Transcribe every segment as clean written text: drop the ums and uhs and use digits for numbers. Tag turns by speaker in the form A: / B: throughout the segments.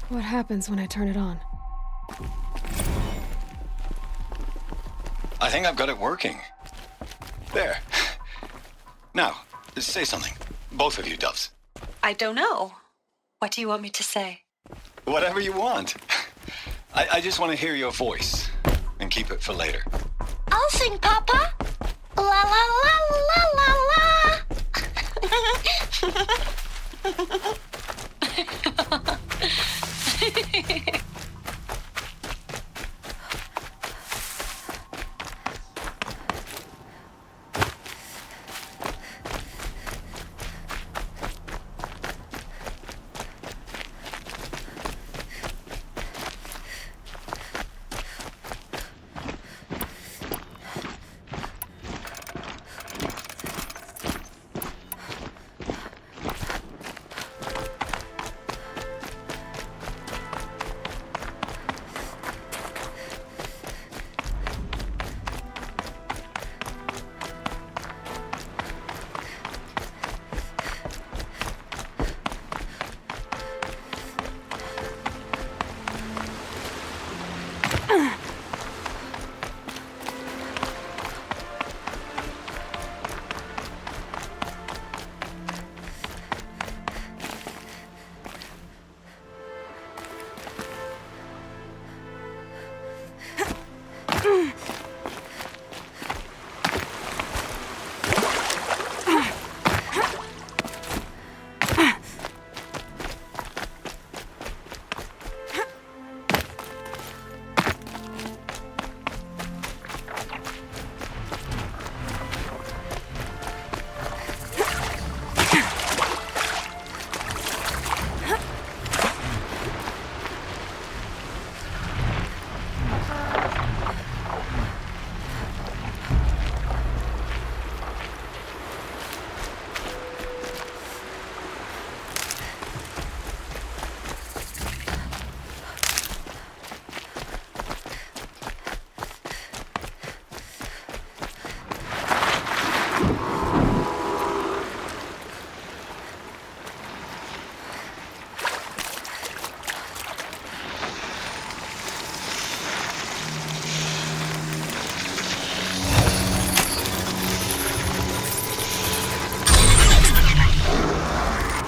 A: What happens when I turn it on?
B: I think I've got it working. There. Now, say something. Both of you, Doves.
C: I don't know. What do you want me to say?
B: Whatever you want. I just want to hear your voice. And keep it for later.
D: I'll sing, Papa. La la la la la la.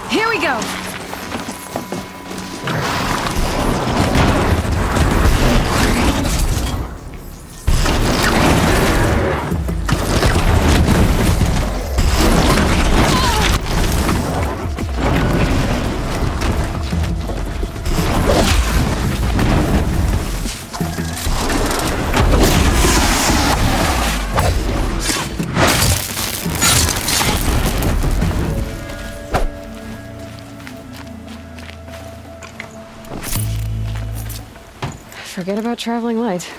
A: Here we go! Forget about traveling light.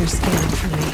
A: scanning for me.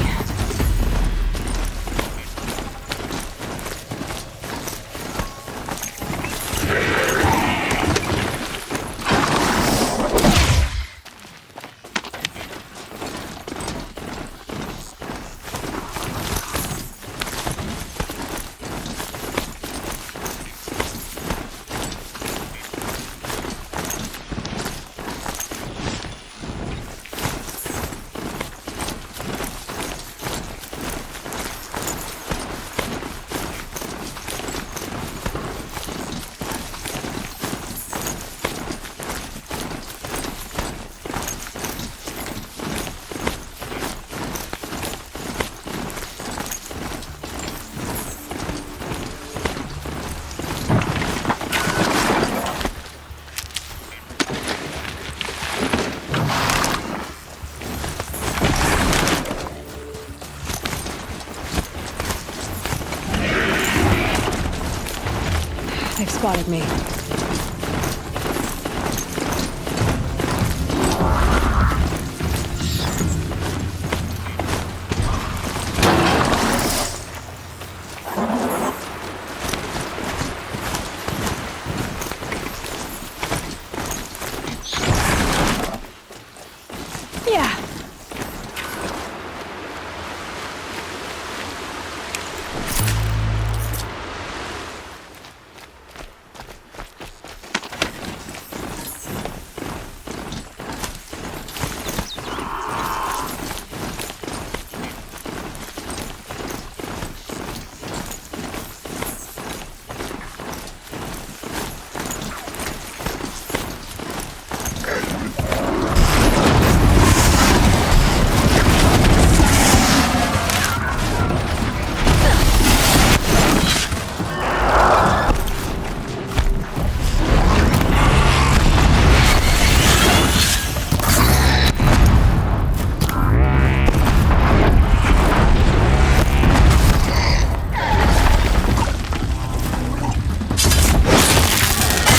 A: They've spotted me. Yeah.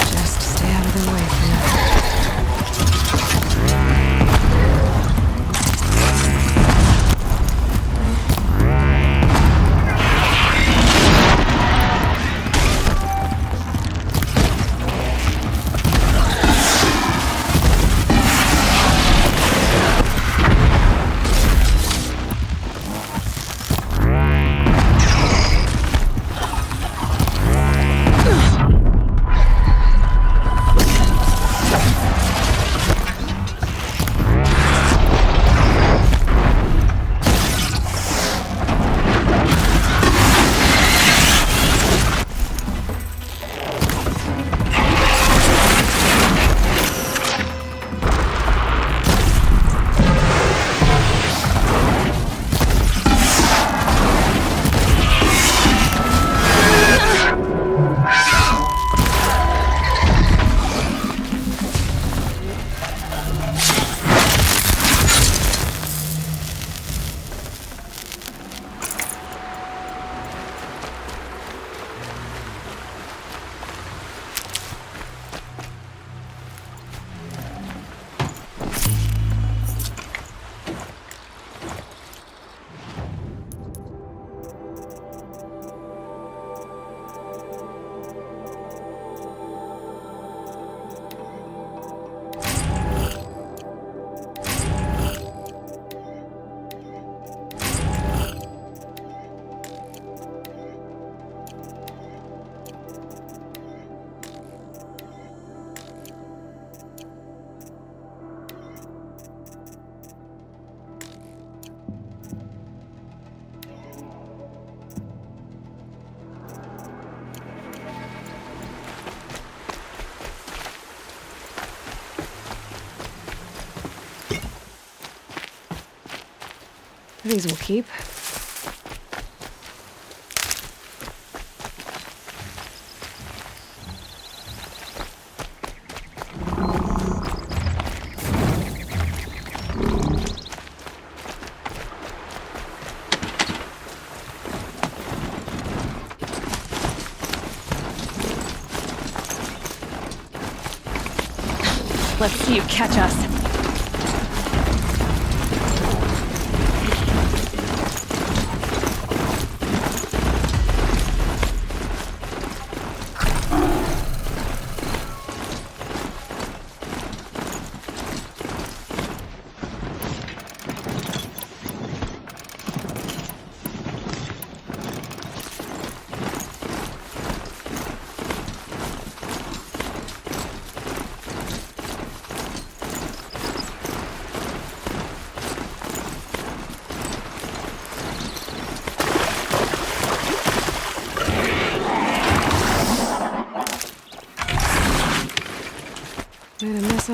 A: Just stay out of their way for now. These will keep. Let's see you catch us.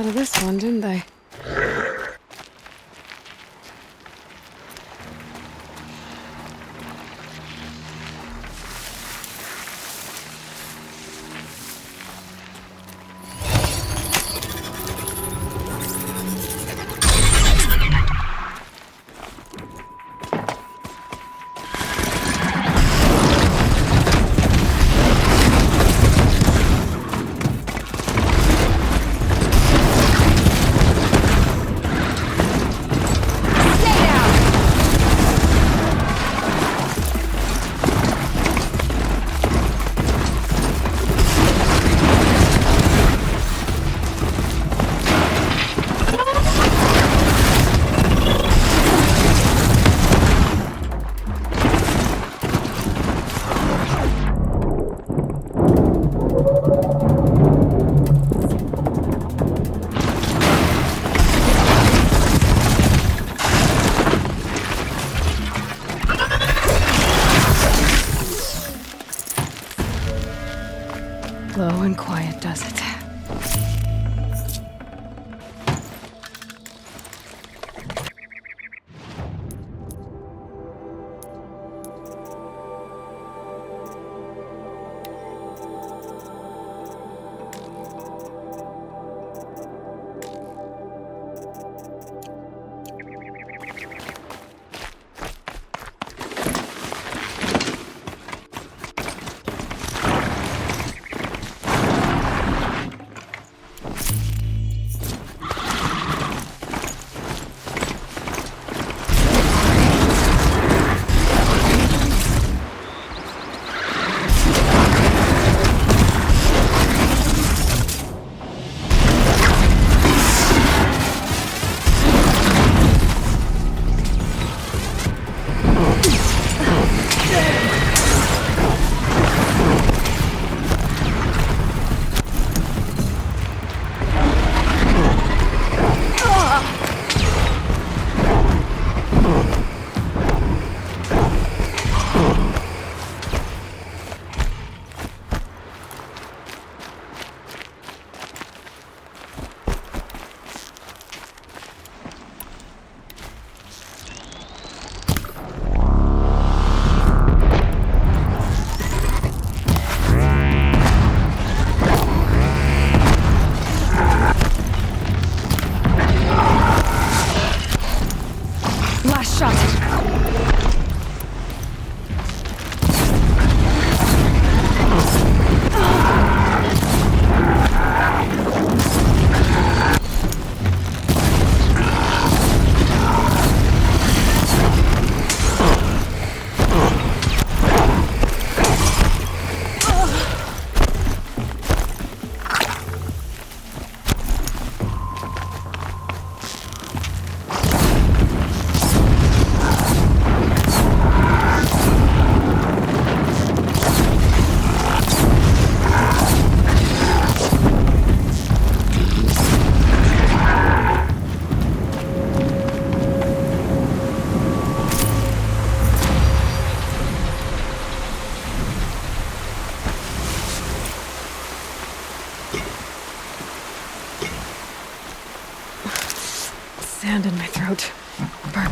A: out of this one, didn't they? Low and quiet does it. Last shot. Sand in my throat. Burn.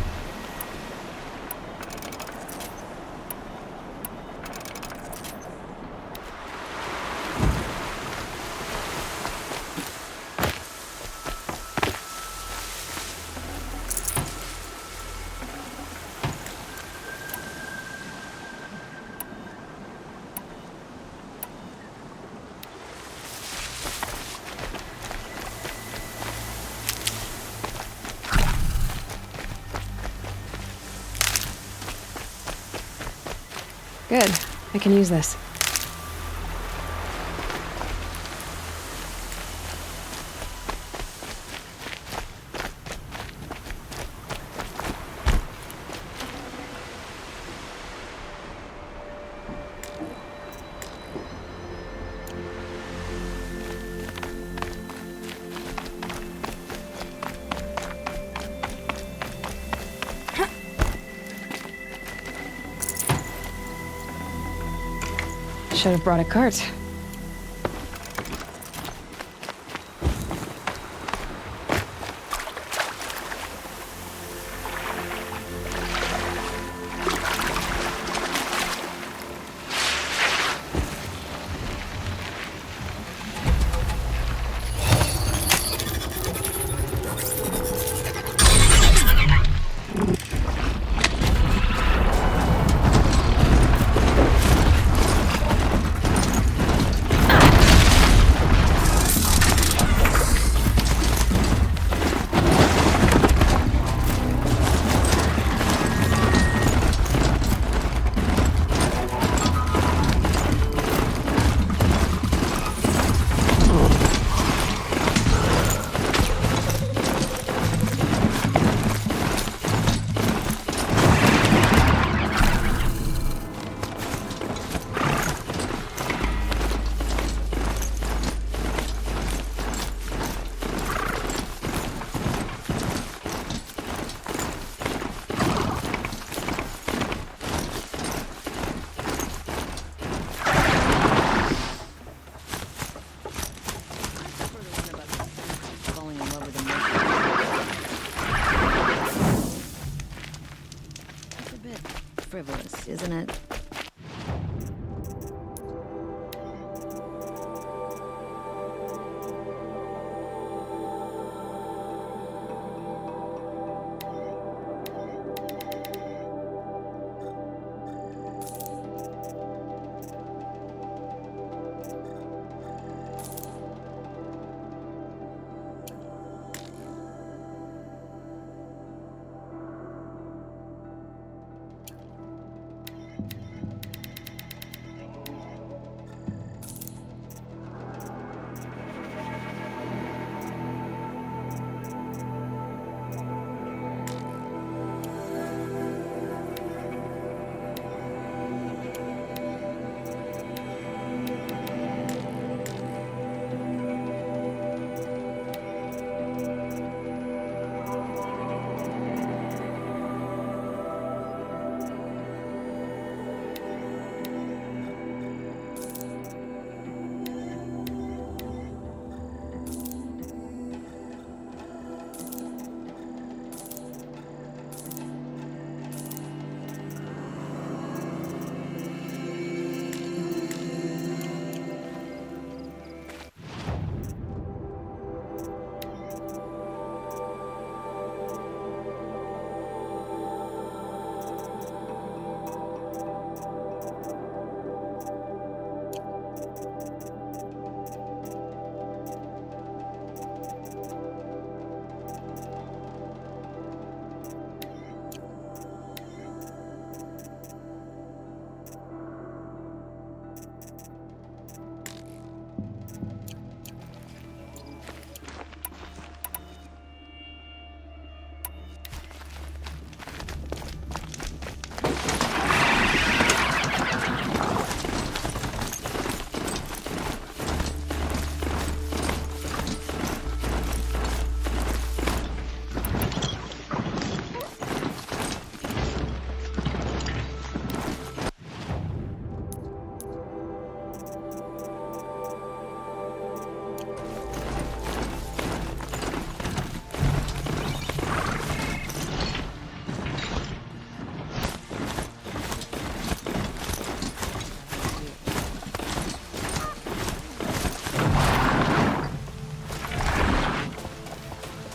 A: Good. I can use this. Should have brought a cart. frivolous, isn't it?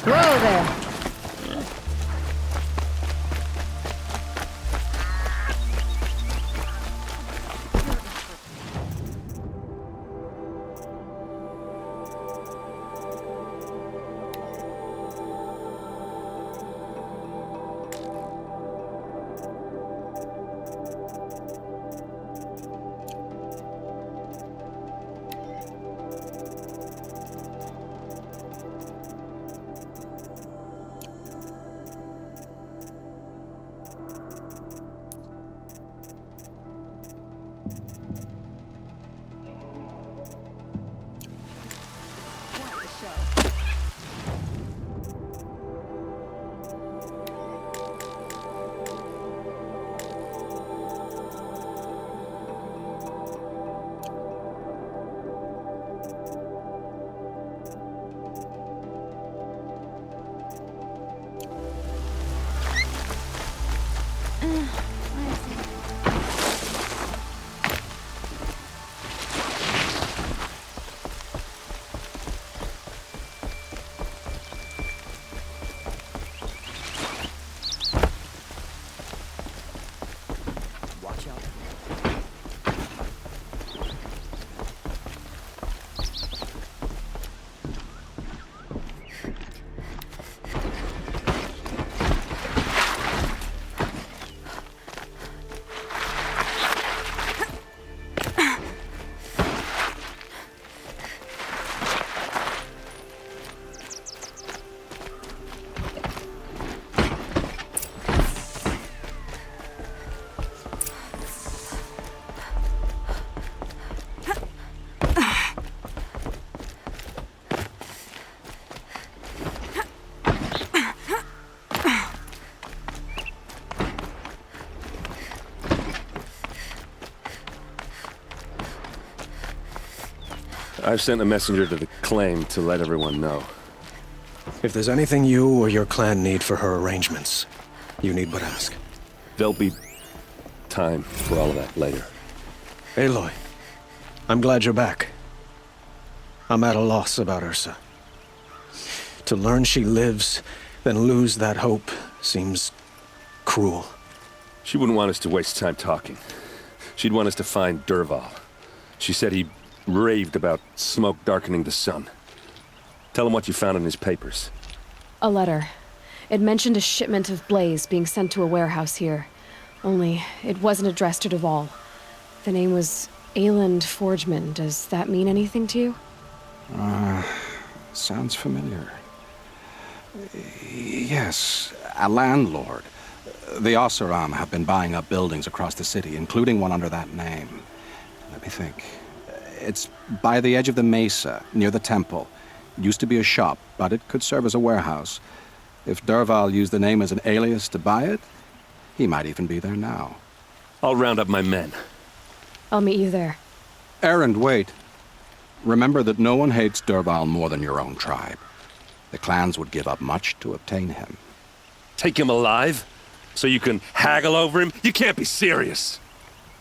A: Whoa there!
E: I've sent a messenger to the claim to let everyone know.
F: If there's anything you or your clan need for her arrangements, you need but ask.
E: They'll be time for all of that later.
F: Aloy, I'm glad you're back. I'm at a loss about Ursa. To learn she lives, then lose that hope seems cruel.
E: She wouldn't want us to waste time talking. She'd want us to find Dervahl. She said he raved about smoke darkening the sun. Tell him what you found in his papers.
A: A letter. It mentioned a shipment of blaze being sent to a warehouse here. Only, it wasn't addressed to Dervahl. The name was Ayland Forgeman. Does that mean anything to you?
G: Sounds familiar. Yes, a landlord. The Oseram have been buying up buildings across the city, including one under that name. Let me think. It's by the edge of the mesa, near the temple. Used to be a shop, but it could serve as a warehouse. If Dervahl used the name as an alias to buy it, he might even be there now.
E: I'll round up my men.
A: I'll meet you there.
G: Erend, wait. Remember that no one hates Dervahl more than your own tribe. The clans would give up much to obtain him.
E: Take him alive? So you can haggle over him? You can't be serious.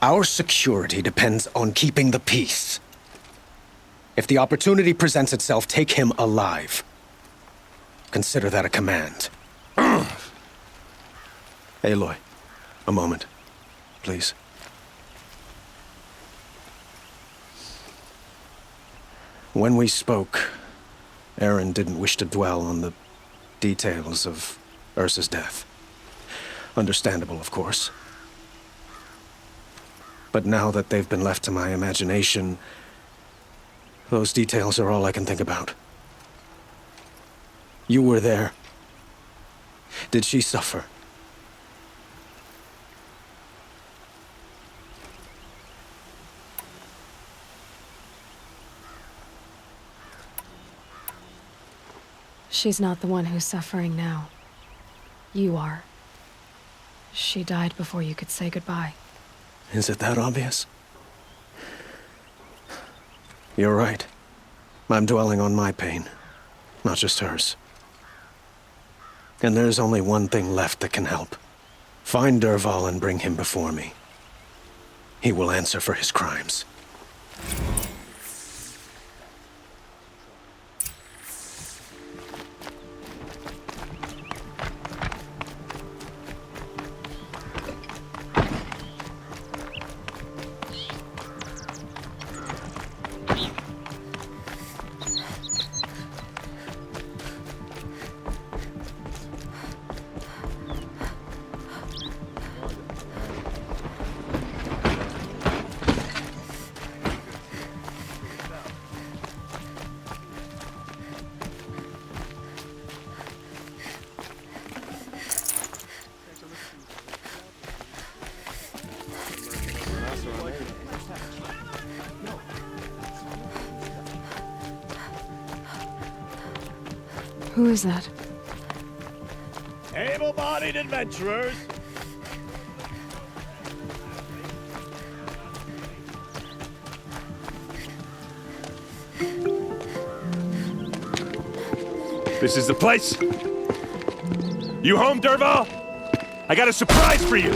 F: Our security depends on keeping the peace. If the opportunity presents itself, take him alive. Consider that a command. Aloy, a moment, please. When we spoke, Erend didn't wish to dwell on the details of Ursa's death. Understandable, of course. But now that they've been left to my imagination, those details are all I can think about. You were there. Did she suffer?
A: She's not the one who's suffering now. You are. She died before you could say goodbye.
F: Is it that obvious? You're right. I'm dwelling on my pain, not just hers. And there's only one thing left that can help. Find Dervahl and bring him before me. He will answer for his crimes.
A: Who is that?
H: Able-bodied adventurers!
E: This is the place? You home, Dervahl? I got a surprise for you!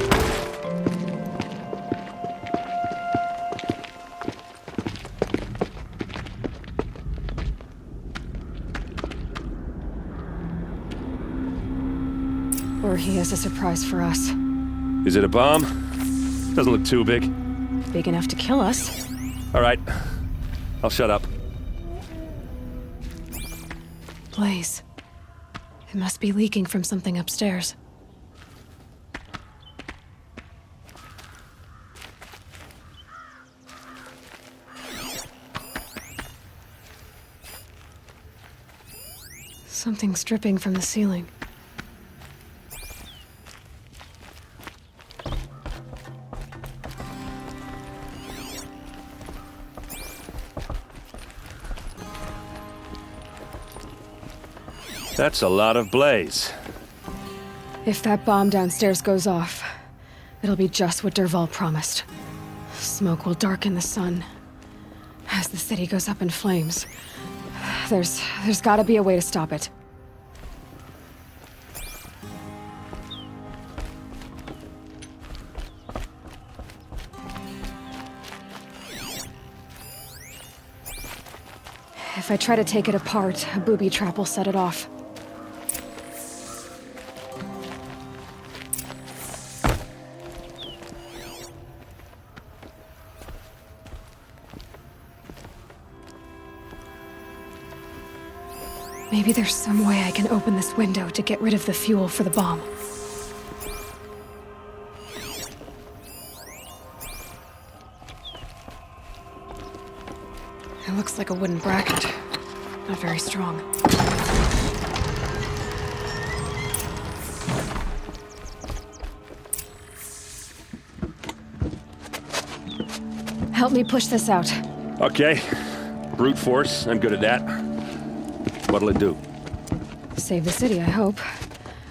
A: Or he has a surprise for us.
E: Is it a bomb? Doesn't look too big.
A: Big enough to kill us.
E: All right. I'll shut up.
A: Blaze. It must be leaking from something upstairs. Something's dripping from the ceiling.
E: That's a lot of blaze.
A: If that bomb downstairs goes off, it'll be just what Dervahl promised. Smoke will darken the sun. As the city goes up in flames, there's gotta be a way to stop it. If I try to take it apart, a booby trap will set it off. Maybe there's some way I can open this window to get rid of the fuel for the bomb. It looks like a wooden bracket. Not very strong. Help me push this out.
E: Okay. Brute force, I'm good at that. What'll it do?
A: Save the city, I hope.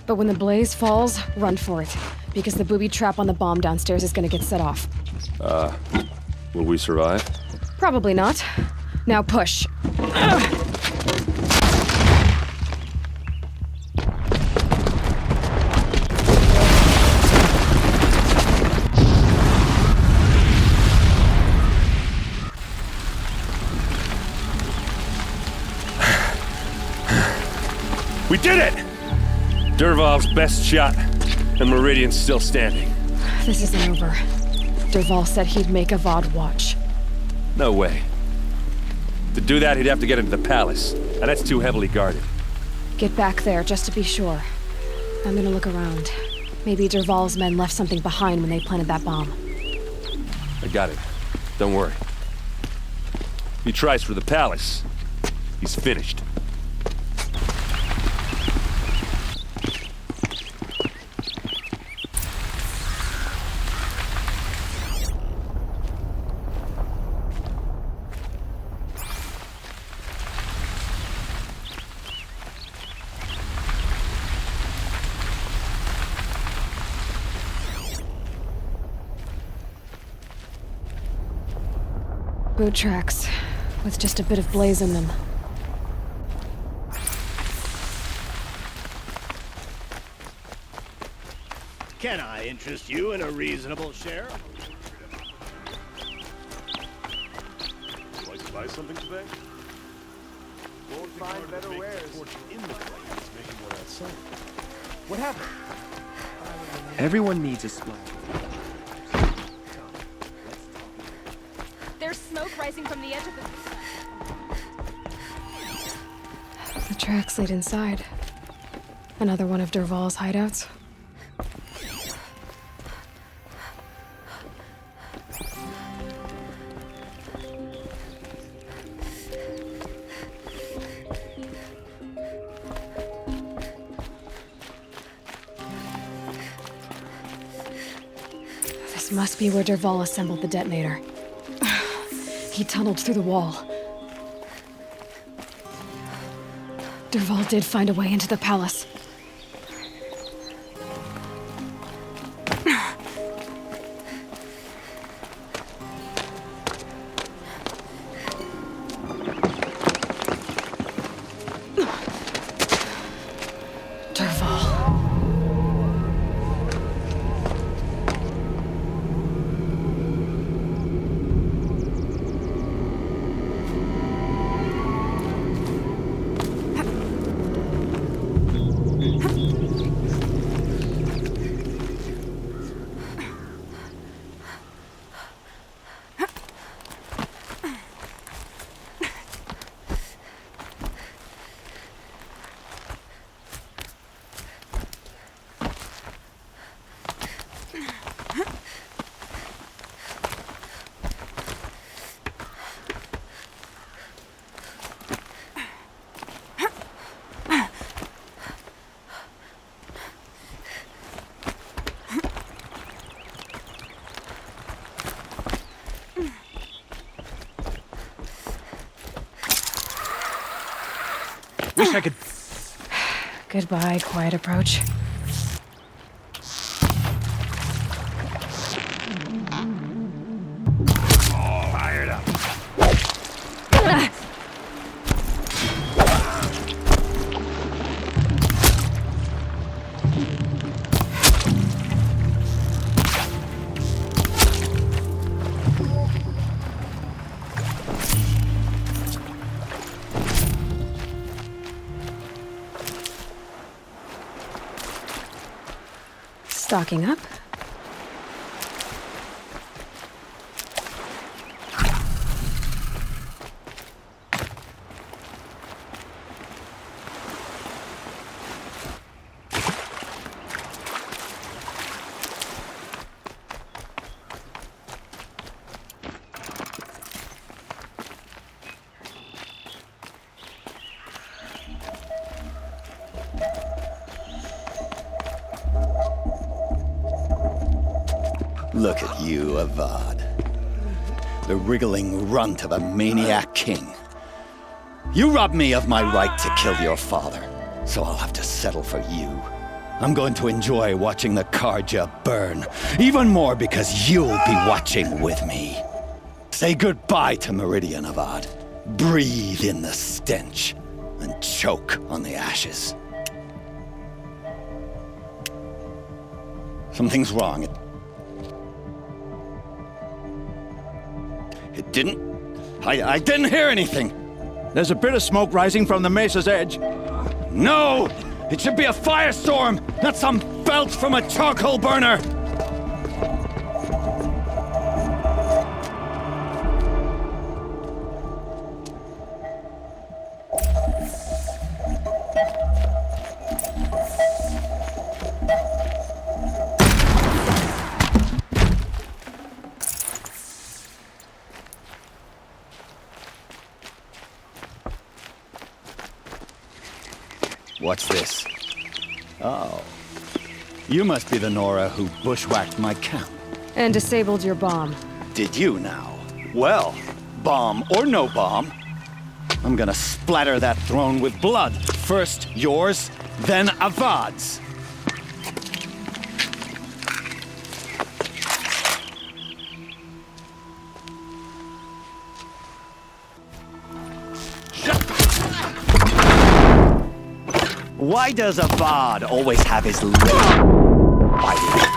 A: But when the blaze falls, run for it. Because the booby trap on the bomb downstairs is gonna get set off.
E: Will we survive?
A: Probably not. Now push.
E: We did it! Dervahl's best shot, and Meridian's still standing.
A: This isn't over. Dervahl said he'd make Avad watch.
E: No way. To do that, he'd have to get into the palace, and that's too heavily guarded.
A: Get back there, just to be sure. I'm gonna look around. Maybe Dervahl's men left something behind when they planted that bomb.
E: I got it. Don't worry. If he tries for the palace, he's finished.
A: Boot tracks, with just a bit of blaze in them.
H: Can I interest you in a reasonable share?
I: Like to buy something today? Won't find better wares. In the place, making one outside.
J: What happened? Everyone needs a splash.
K: There's smoke rising from the edge of the...
A: The tracks lead inside. Another one of Dervahl's hideouts. This must be where Dervahl assembled the detonator. He tunneled through the wall. Dervahl did find a way into the palace.
J: Wish I could...
A: Goodbye, quiet approach.
I: Fired up.
A: Stocking up.
B: Look at you, Avad. The wriggling runt of a maniac king. You robbed me of my right to kill your father, so I'll have to settle for you. I'm going to enjoy watching the Carja burn, even more because you'll be watching with me. Say goodbye to Meridian, Avad. Breathe in the stench, and choke on the ashes. Something's wrong. It didn't... I didn't hear anything.
I: There's a bit of smoke rising from the mesa's edge.
B: No! It should be a firestorm, not some belch from a charcoal burner! What's this? Oh. You must be the Nora who bushwhacked my camp.
A: And disabled your bomb.
B: Did you now? Well, bomb or no bomb, I'm gonna splatter that throne with blood. First yours, then Avad's. Why does Avad always have his lip fighting?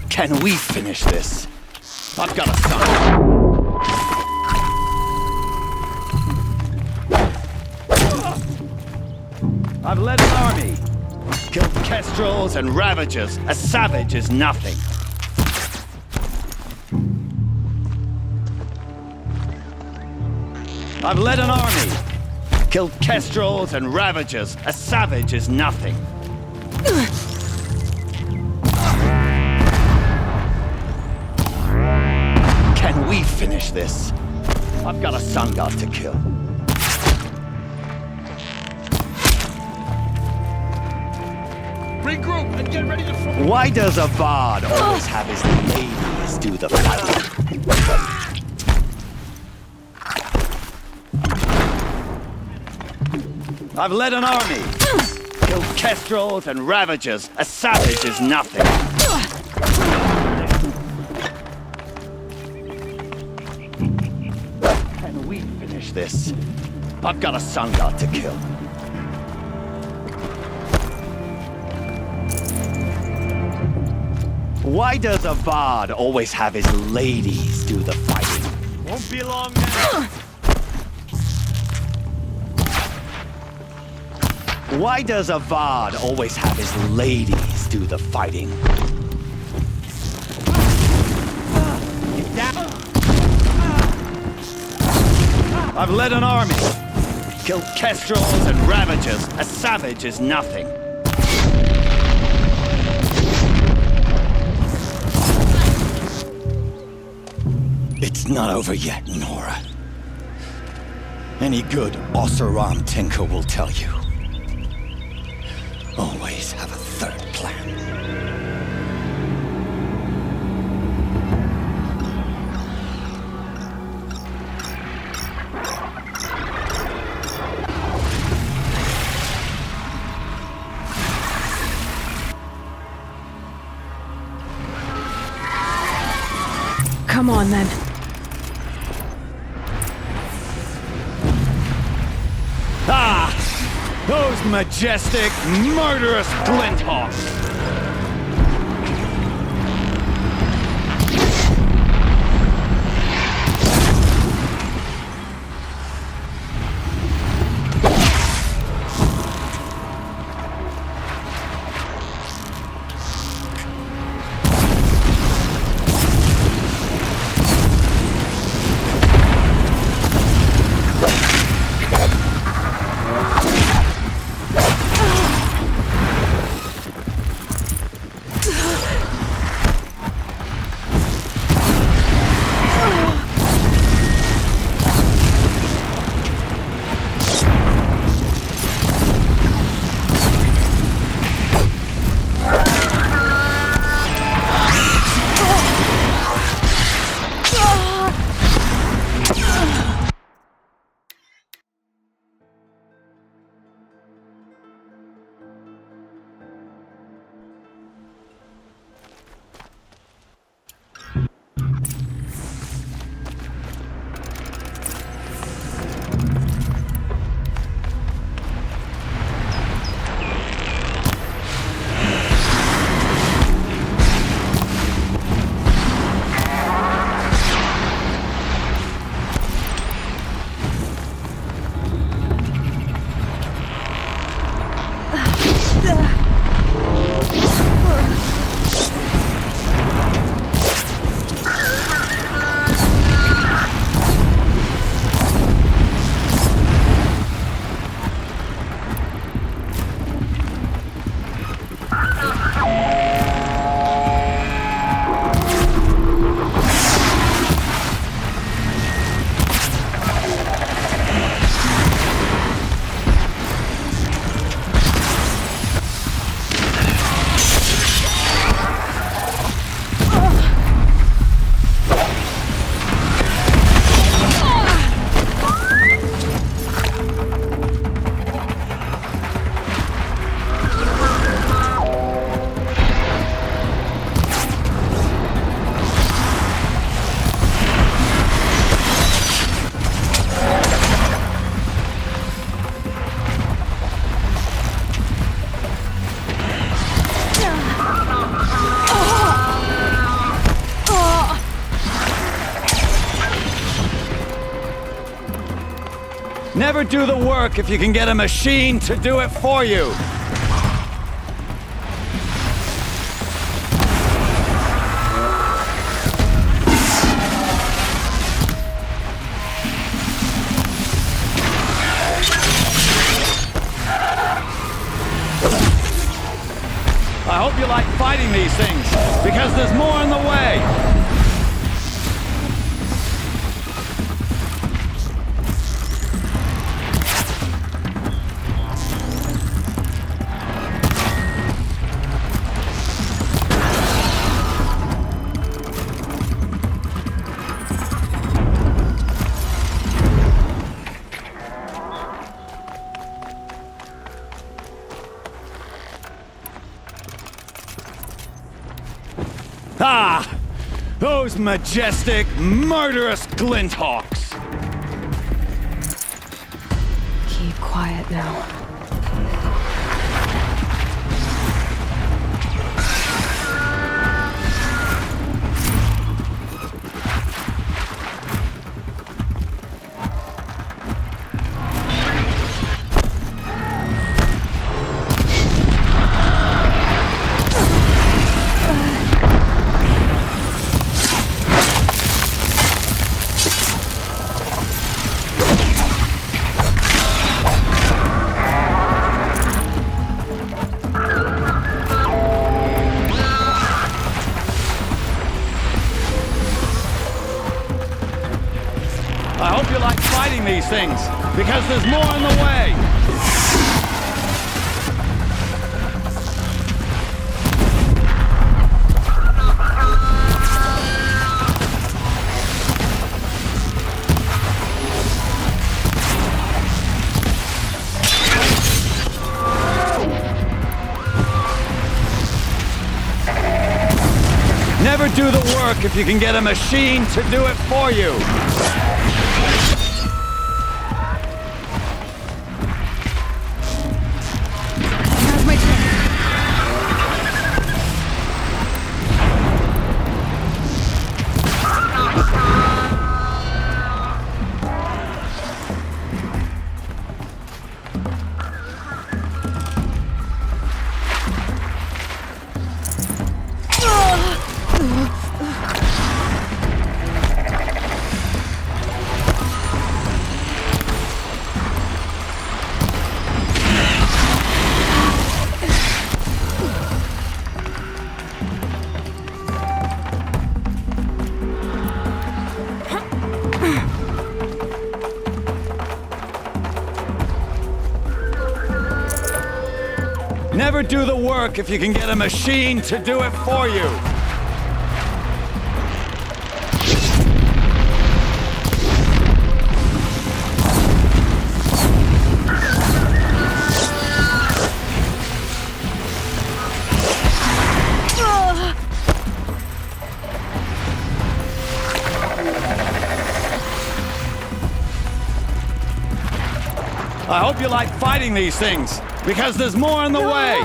B: Can we finish this? I've got a son. I've led an army. Killed kestrels and ravagers. A savage is nothing. I've led an army. Killed kestrels and ravagers. A savage is nothing. Can we finish this? I've got a sun god to kill.
I: Regroup and get ready to...
B: Why does Avad always have his ladies do the fighting? I've led an army. Killed kestrels and ravagers. A savage is nothing. Can we finish this? I've got a sun god to kill. Why does Avad always have his ladies do the fighting?
I: Won't be long now.
B: Why does Avad always have his ladies do the fighting? I've led an army. Killed kestrels and ravagers. A savage is nothing. It's not over yet, Nora. Any good Oseram tinker will tell you. Always have a third plan.
A: Come on, then.
B: Ah! Those majestic, murderous Glinthawks! Never do the work if you can get a machine to do it for you. I hope you like fighting these things, because there's more on the way. Ah! Those majestic, murderous Glinthawks!
A: Keep quiet now.
B: I hope you like fighting these things, because there's more on the way! Never do the work if you can get a machine to do it for you!
A: Now's my chance.
B: Never do the work if you can get a machine to do it for you! I hope you like fighting these things, because there's more on the way!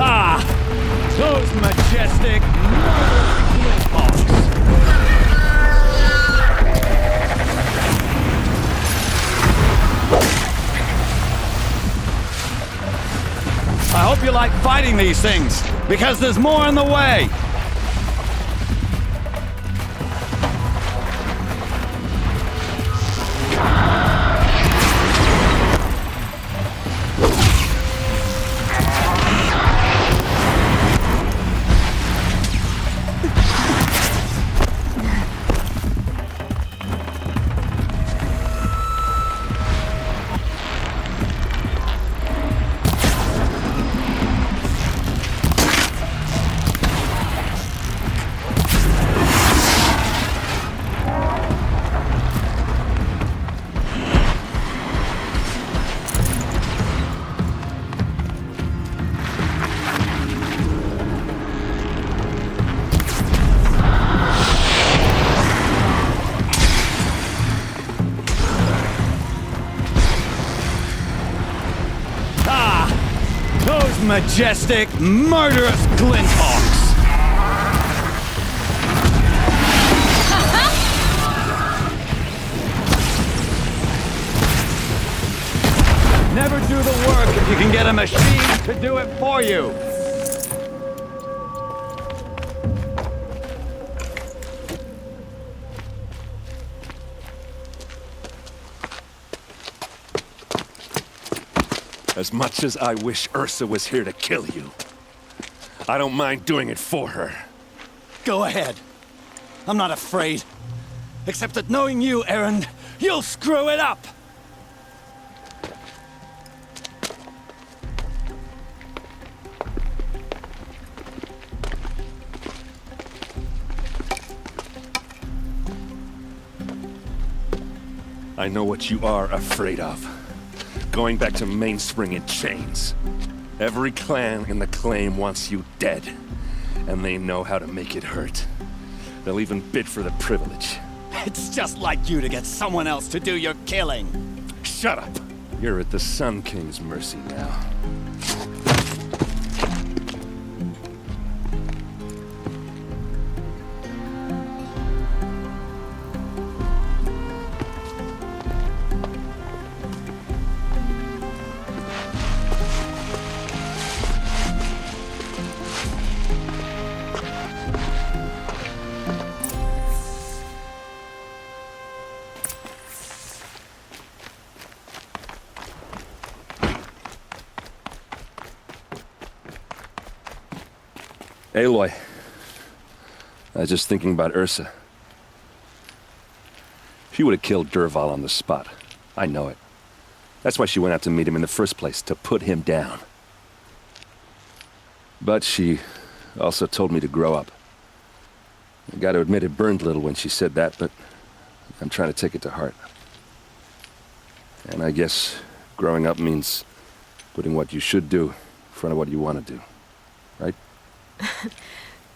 B: Ah! Those majestic, murderous Glinthawks! I hope you like fighting these things, because there's more on the way! Those majestic, murderous Glinthawks! Never do the work if you can get a machine to do it for you!
E: As much as I wish Ursa was here to kill you, I don't mind doing it for her.
B: Go ahead. I'm not afraid. Except that knowing you, Erend, you'll screw it up!
E: I know what you are afraid of. Going back to Mainspring in chains. Every clan in the Claim wants you dead. And they know how to make it hurt. They'll even bid for the privilege.
B: It's just like you to get someone else to do your killing.
E: Shut up! You're at the Sun King's mercy now. Aloy, I was just thinking about Ursa. She would have killed Dervahl on the spot. I know it. That's why she went out to meet him in the first place, to put him down. But she also told me to grow up. I gotta admit it burned a little when she said that, but I'm trying to take it to heart. And I guess growing up means putting what you should do in front of what you want to do, right?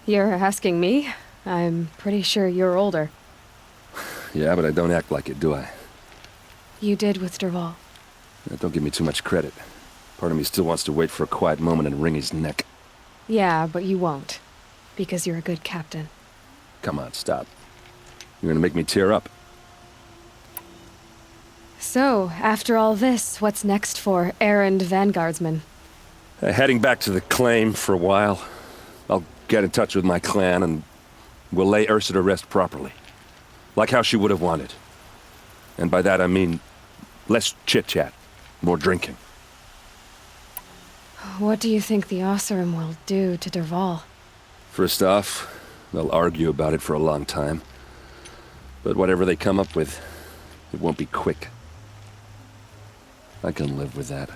A: You're asking me? I'm pretty sure you're older.
E: Yeah, but I don't act like it, do I?
A: You did with Dervahl.
E: Don't give me too much credit. Part of me still wants to wait for a quiet moment and wring his neck.
A: Yeah, but you won't. Because you're a good captain.
E: Come on, stop. You're gonna make me tear up.
A: So, after all this, what's next for Erend Vanguardsman?
E: Heading back to the Claim for a while. I'll get in touch with my clan and we'll lay Ursa to rest properly. Like how she would have wanted. And by that I mean less chit-chat, more drinking.
A: What do you think the Oseram will do to Dervahl?
E: First off, they'll argue about it for a long time. But whatever they come up with, it won't be quick. I can live with that.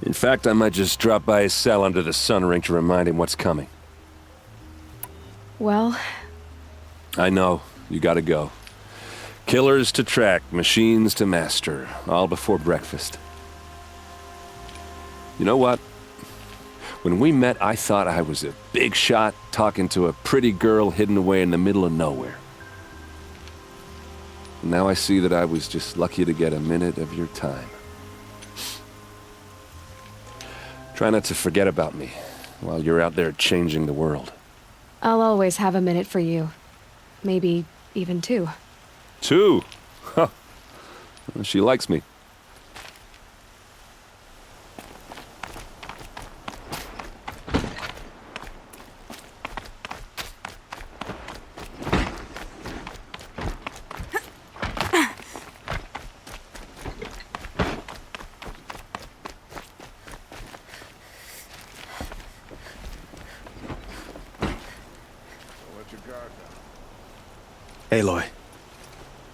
E: In fact, I might just drop by his cell under the sun ring to remind him what's coming.
A: Well...
E: I know. You gotta go. Killers to track, machines to master. All before breakfast. You know what? When we met, I thought I was a big shot talking to a pretty girl hidden away in the middle of nowhere. Now I see that I was just lucky to get a minute of your time. Try not to forget about me while you're out there changing the world.
A: I'll always have a minute for you. Maybe even 2.
E: 2? Huh. She likes me.
F: Aloy,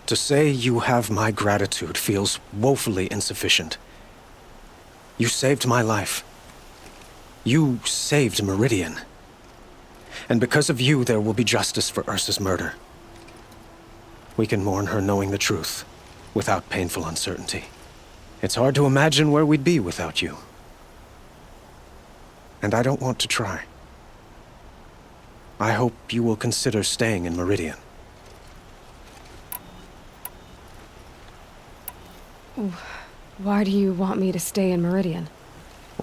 F: to say you have my gratitude feels woefully insufficient. You saved my life. You saved Meridian. And because of you, there will be justice for Ursa's murder. We can mourn her knowing the truth, without painful uncertainty. It's hard to imagine where we'd be without you. And I don't want to try. I hope you will consider staying in Meridian.
A: Why do you want me to stay in Meridian?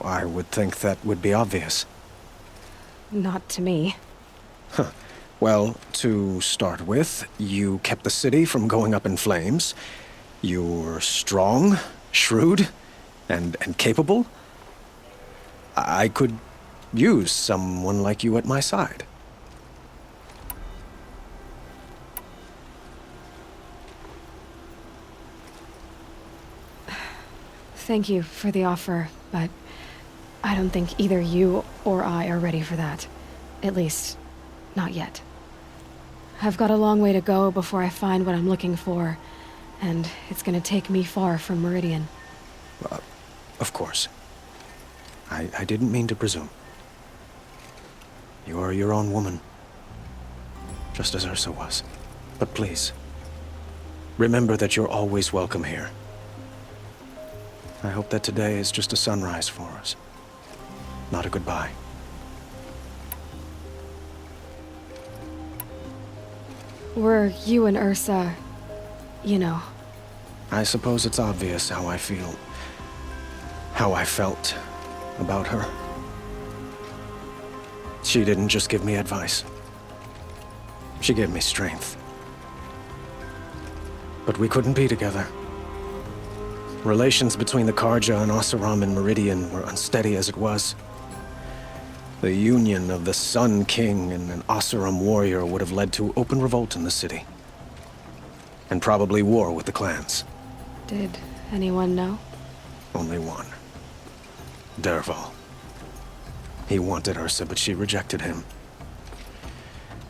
F: I would think that would be obvious.
A: Not to me.
F: Huh. Well, to start with, you kept the city from going up in flames. You were strong, shrewd, and capable. I could use someone like you at my side.
A: Thank you for the offer, but I don't think either you or I are ready for that. At least, not yet. I've got a long way to go before I find what I'm looking for, and it's gonna take me far from Meridian.
F: Of course. I didn't mean to presume. You are your own woman, just as Ursa was. But please, remember that you're always welcome here. I hope that today is just a sunrise for us, not a goodbye.
A: Were you and Ursa, you know?
F: I suppose it's obvious how I feel, how I felt about her. She didn't just give me advice. She gave me strength. But we couldn't be together. Relations between the Carja and Oseram and Meridian were unsteady as it was. The union of the Sun King and an Oseram warrior would have led to open revolt in the city. And probably war with the clans.
A: Did anyone know?
F: Only one. Dervahl. He wanted Ursa, but she rejected him.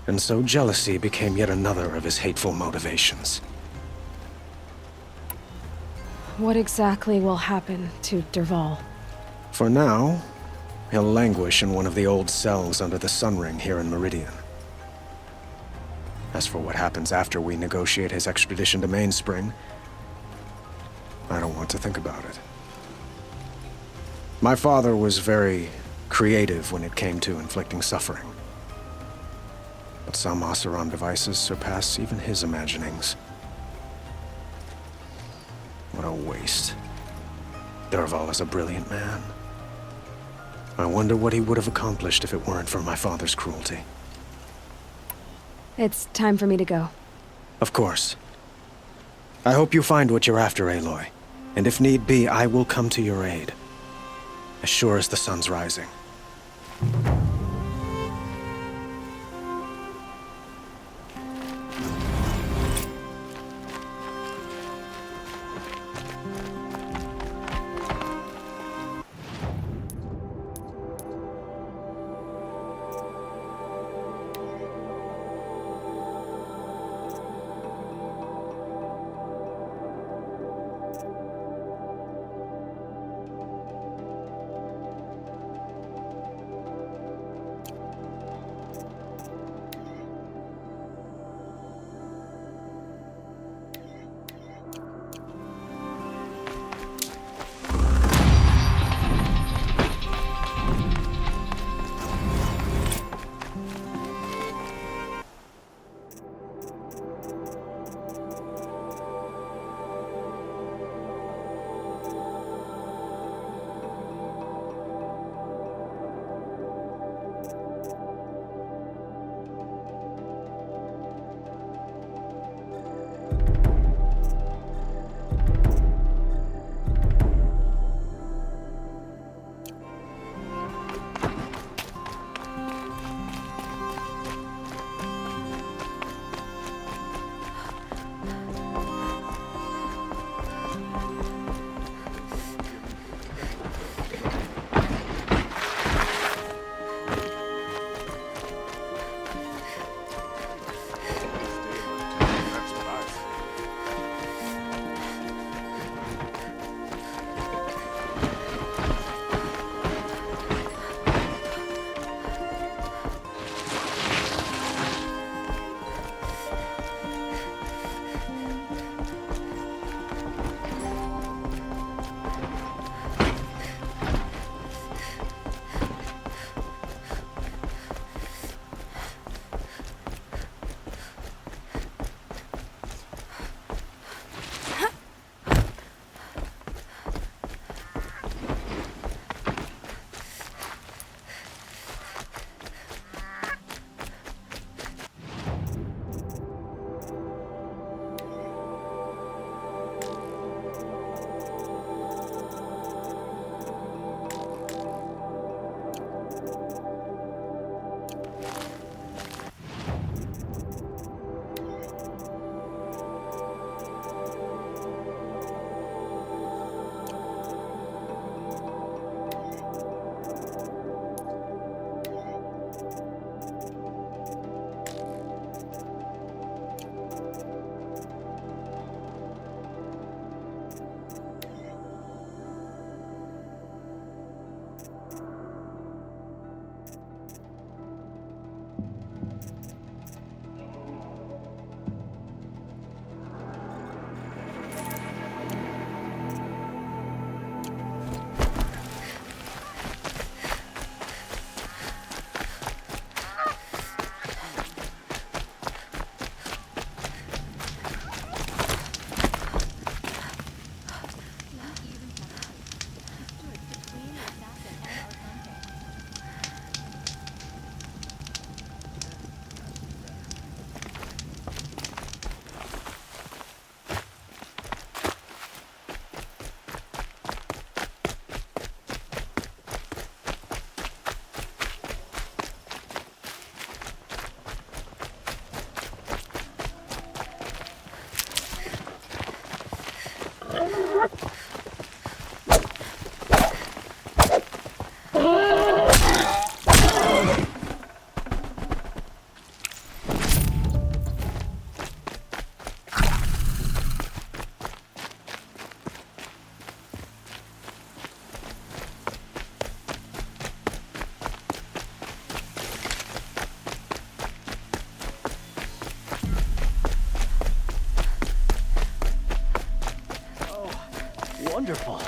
F: And so jealousy became yet another of his hateful motivations.
A: What exactly will happen to Dervahl?
F: For now, he'll languish in one of the old cells under the Sun Ring here in Meridian. As for what happens after we negotiate his extradition to Mainspring, I don't want to think about it. My father was very creative when it came to inflicting suffering. But some Oseram devices surpass even his imaginings. What a waste. Dervahl is a brilliant man. I wonder what he would have accomplished if it weren't for my father's cruelty.
A: It's time for me to go.
F: Of course. I hope you find what you're after, Aloy. And if need be, I will come to your aid. As sure as the sun's rising.
I: wonderful.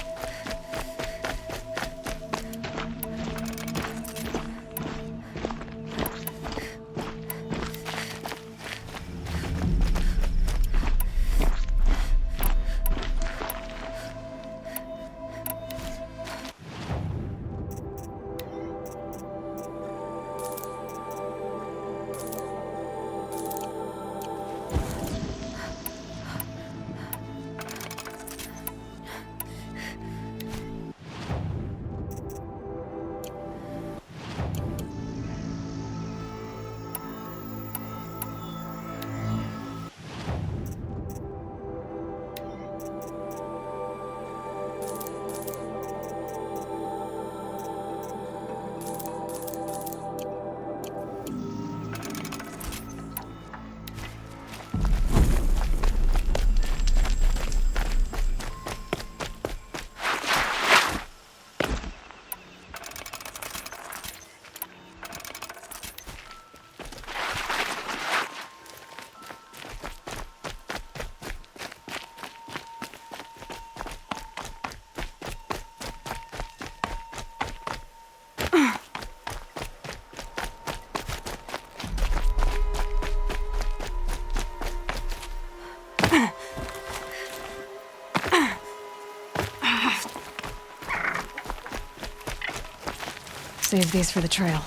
A: Save these for the trail.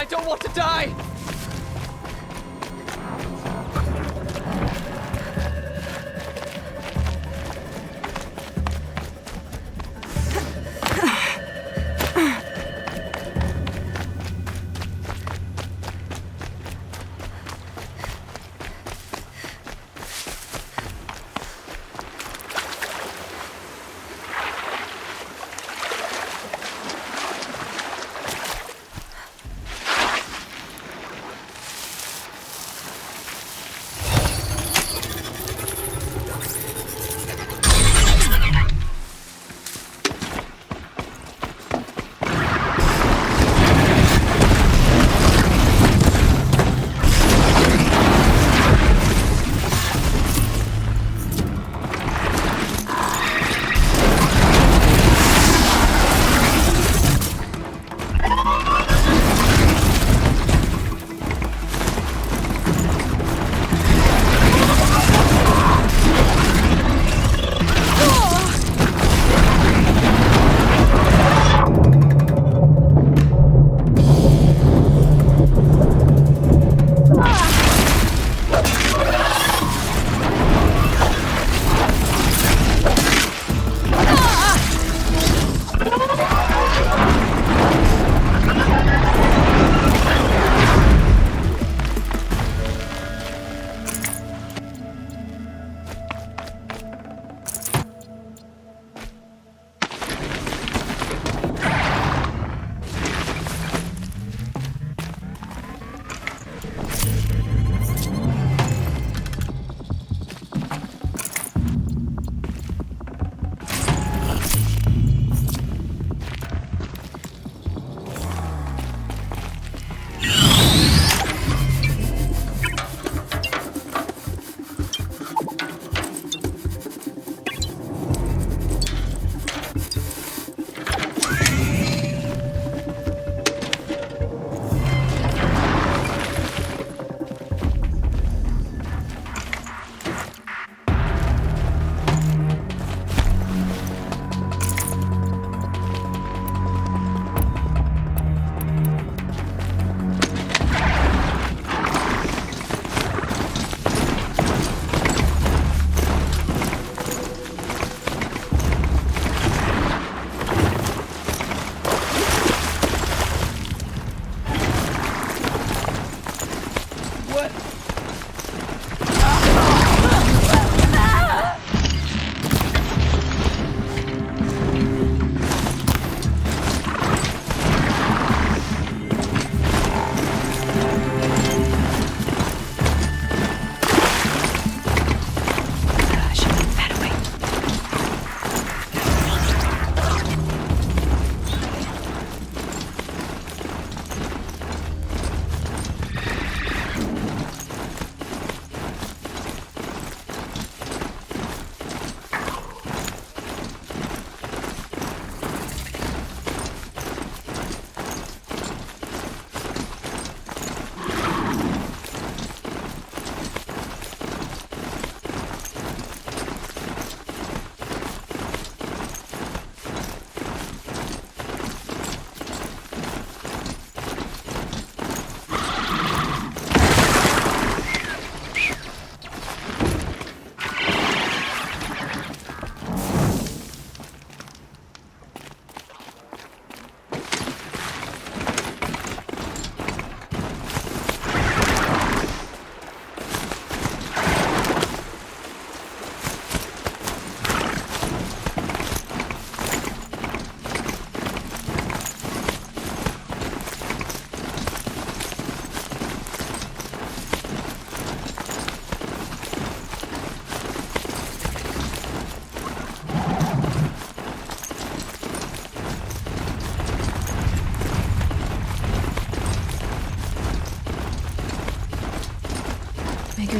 J: I don't want to die!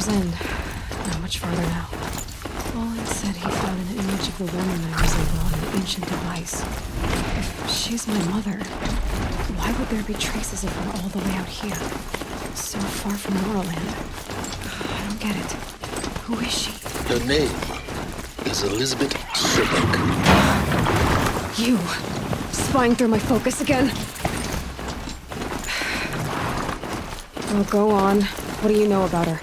A: River's End. Not much farther now. Olin said he found an image of the woman I resemble on an ancient device. If she's my mother, why would there be traces of her all the way out here? So far from Morroland. I don't get it. Who is she?
L: Her name is Elizabeth Sherlock.
A: You! Spying through my focus again? Well, go on. What do you know about her?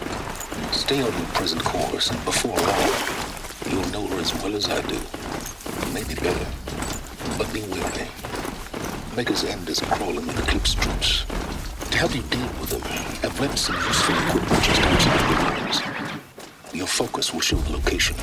L: Stay on your present course, and before long, you'll know her as well as I do. Maybe better, but be wary. Maker's End is crawling with Eclipse troops. To help you deal with them, I've left some useful equipment just outside the walls. Your focus will show the location.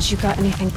A: You got anything?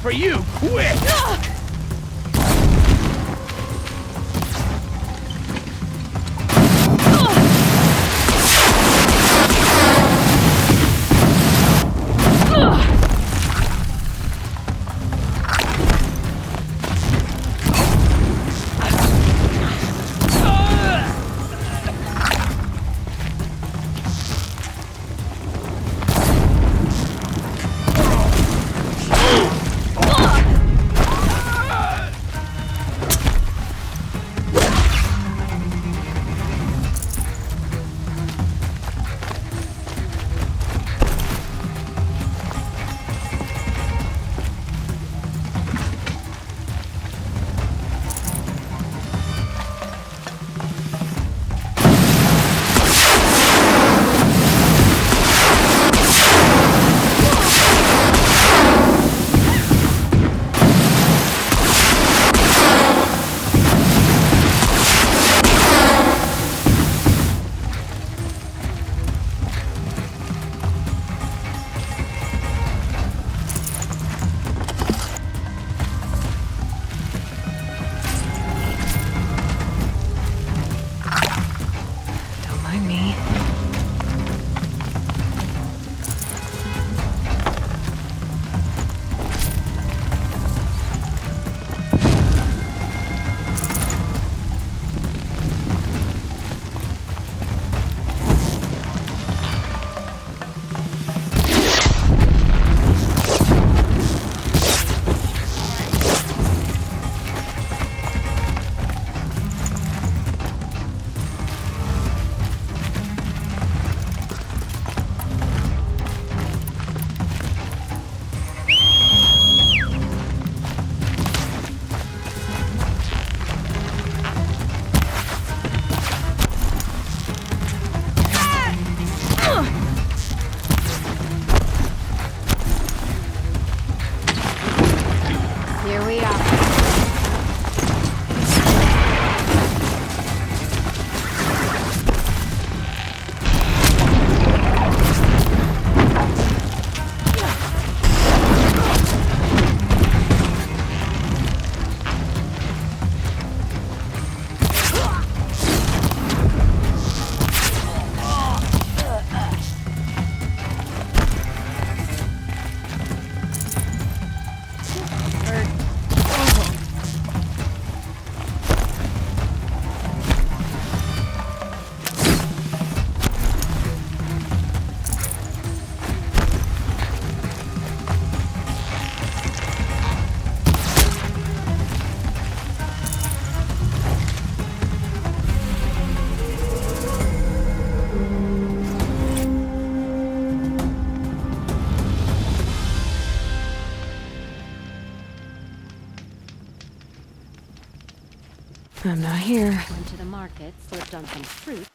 H: For you, quick!
A: Here we are. I'm not here.
M: Went to the market, slipped on some fruit.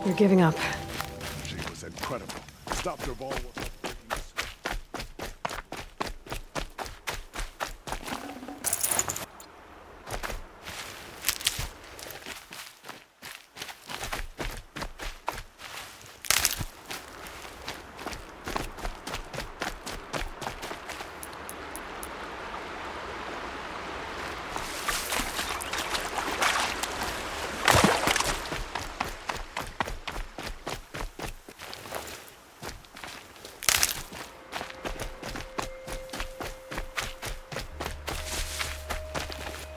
A: You're giving up.
I: She was incredible. Stop Dervahl.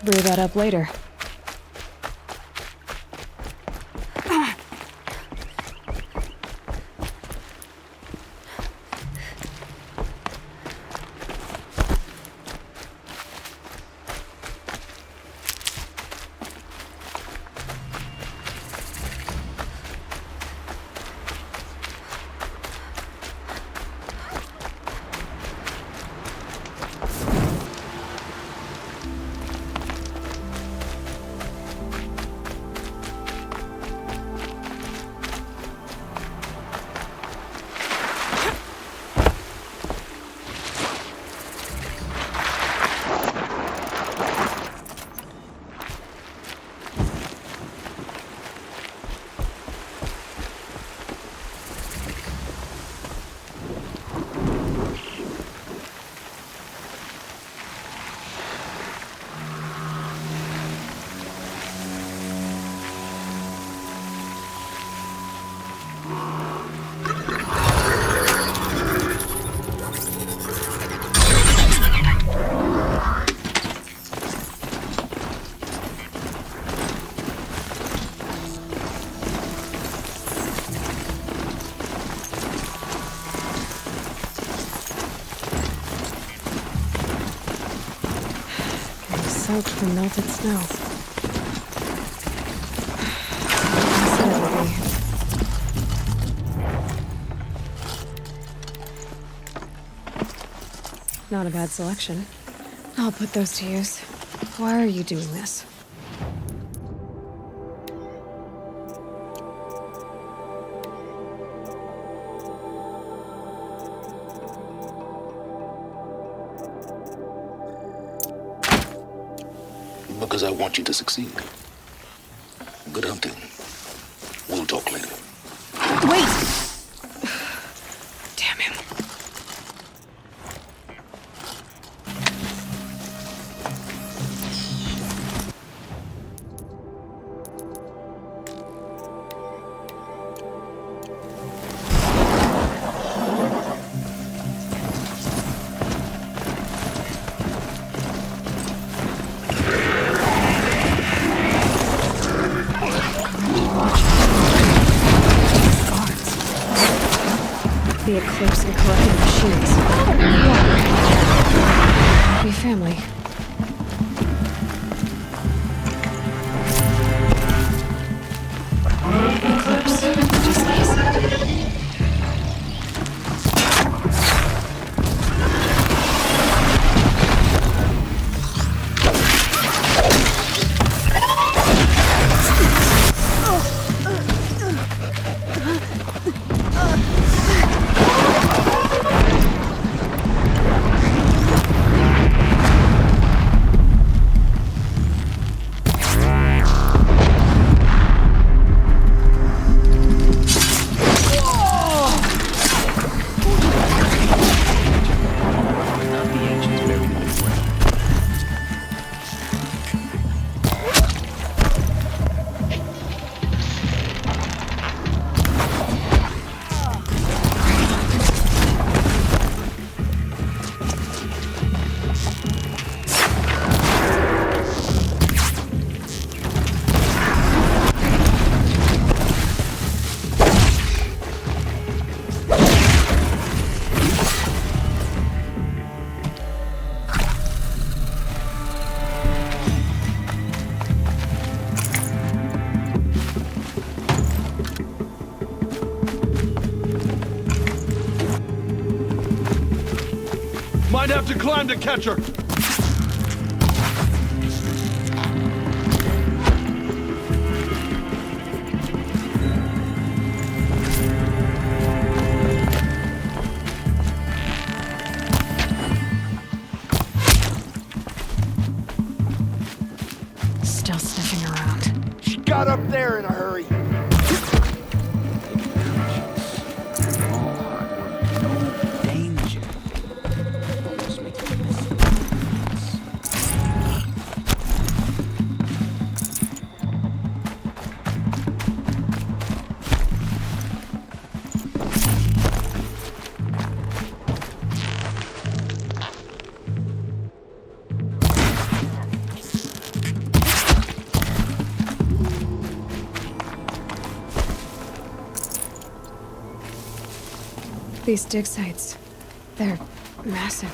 A: Brew that up later. soaked from melted snow. I said it would be. Not a bad selection. I'll put those to use. Why are you doing this?
L: Because I want you to succeed. Good hunting. We'll talk later.
A: Wait! Damn him. The Eclipse and corrupted machines. Happy family. Eclipse. Just easy.
N: Might have to climb to catch her.
A: Still sniffing around.
I: She got up there in a hurry.
A: These dig sites, they're massive.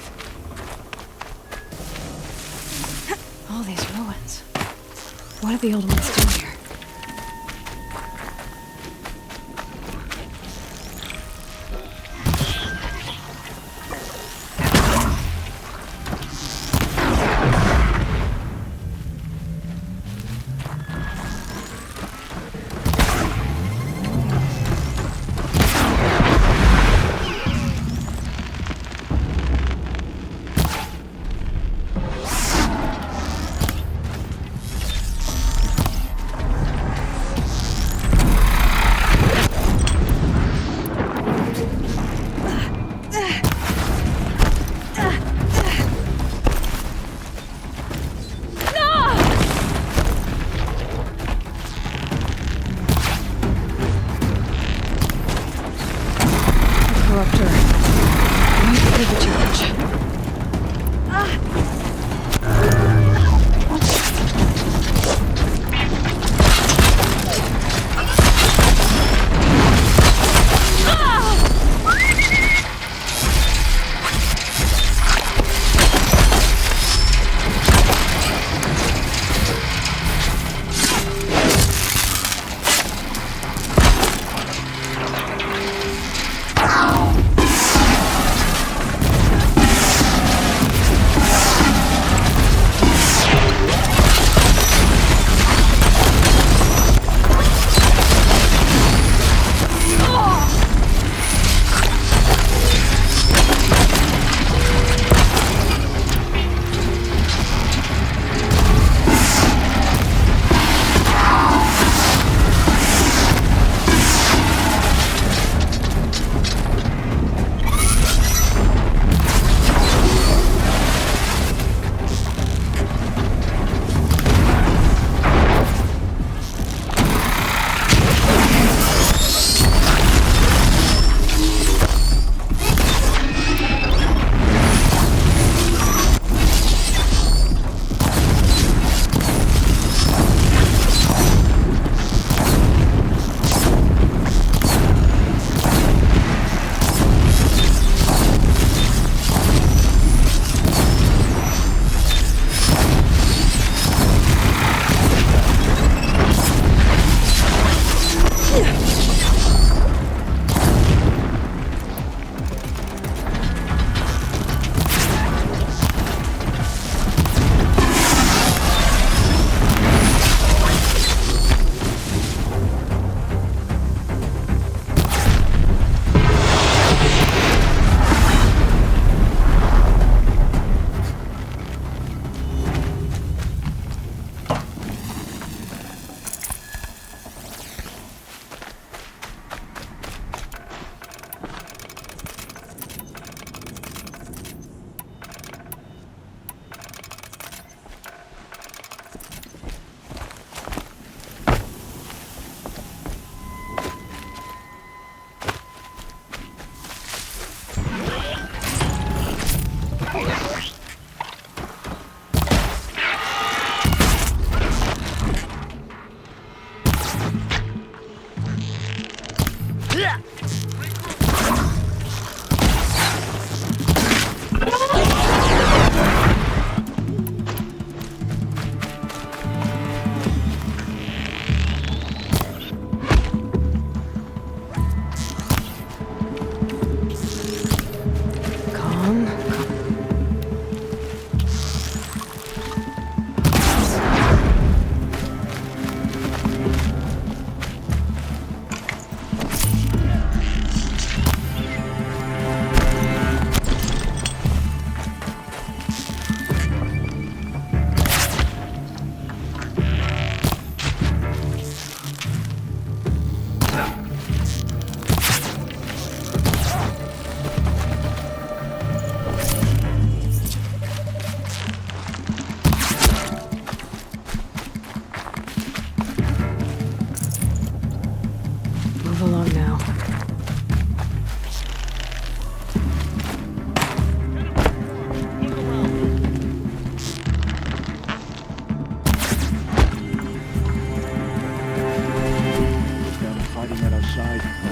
A: All these ruins. What did the old ones do here?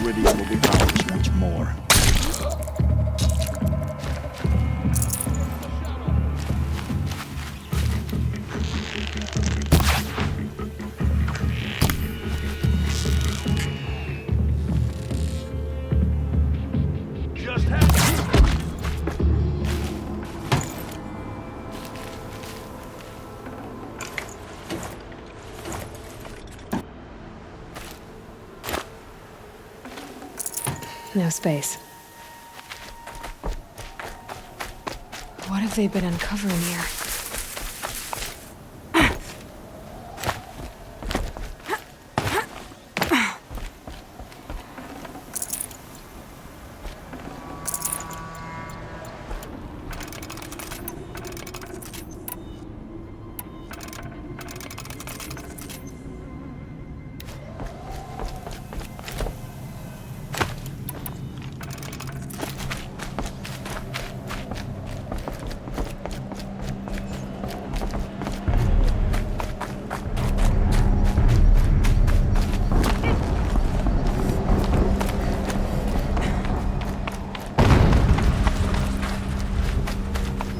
I: Meridian will be ours once more.
A: No space. What have they been uncovering here?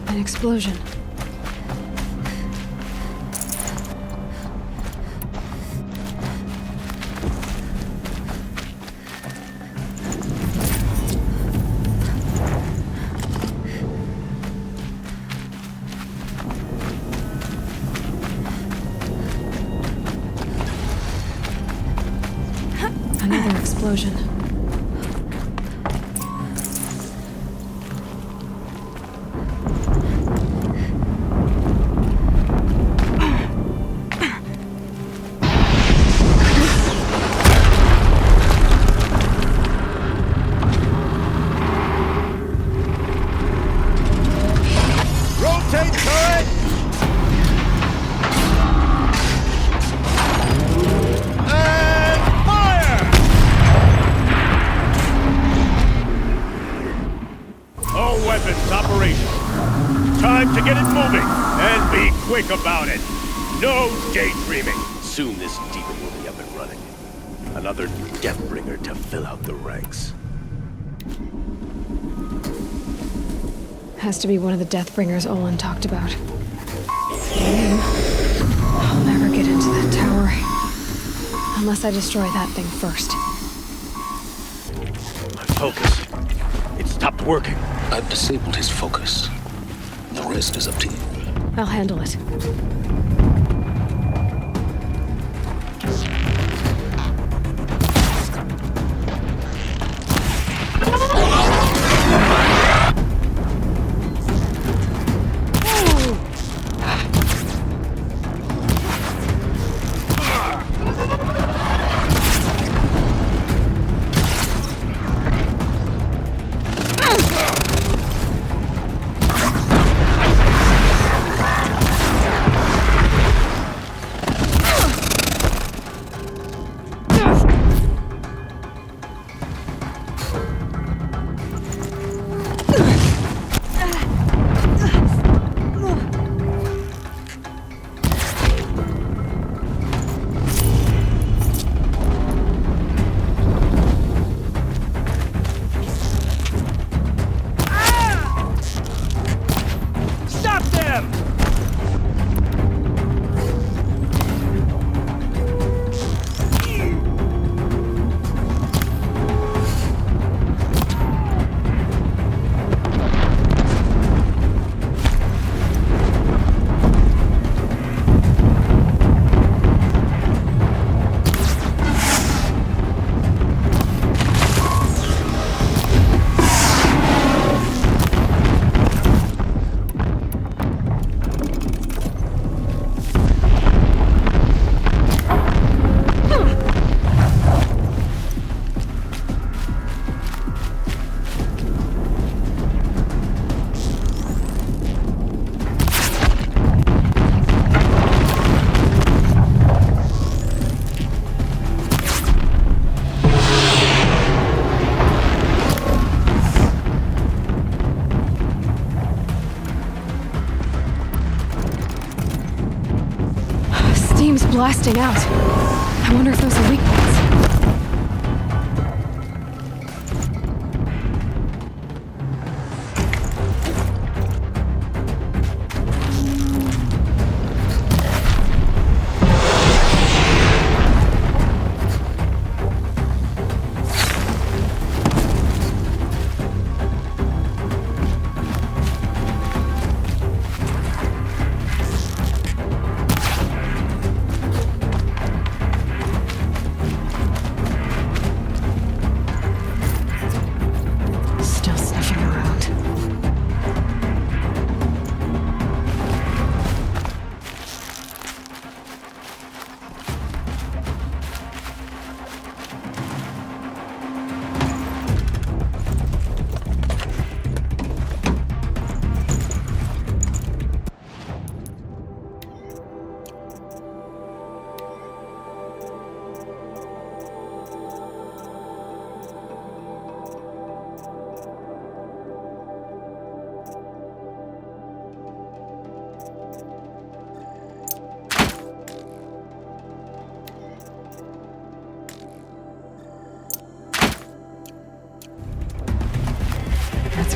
A: An explosion. Another explosion.
I: Rotate turret! And fire! All weapons operational. Time to get it moving, and be quick about it. No daydreaming. Soon this demon will be up and running. Another Deathbringer to fill out the ranks.
A: Has to be one of the Deathbringers Olin talked about. Damn. I'll never get into that tower. Unless I destroy that thing first.
I: My focus. It stopped working.
L: I've disabled his focus. The rest is up to you.
A: I'll handle it. Steam's blasting out. I wonder if those are weak points.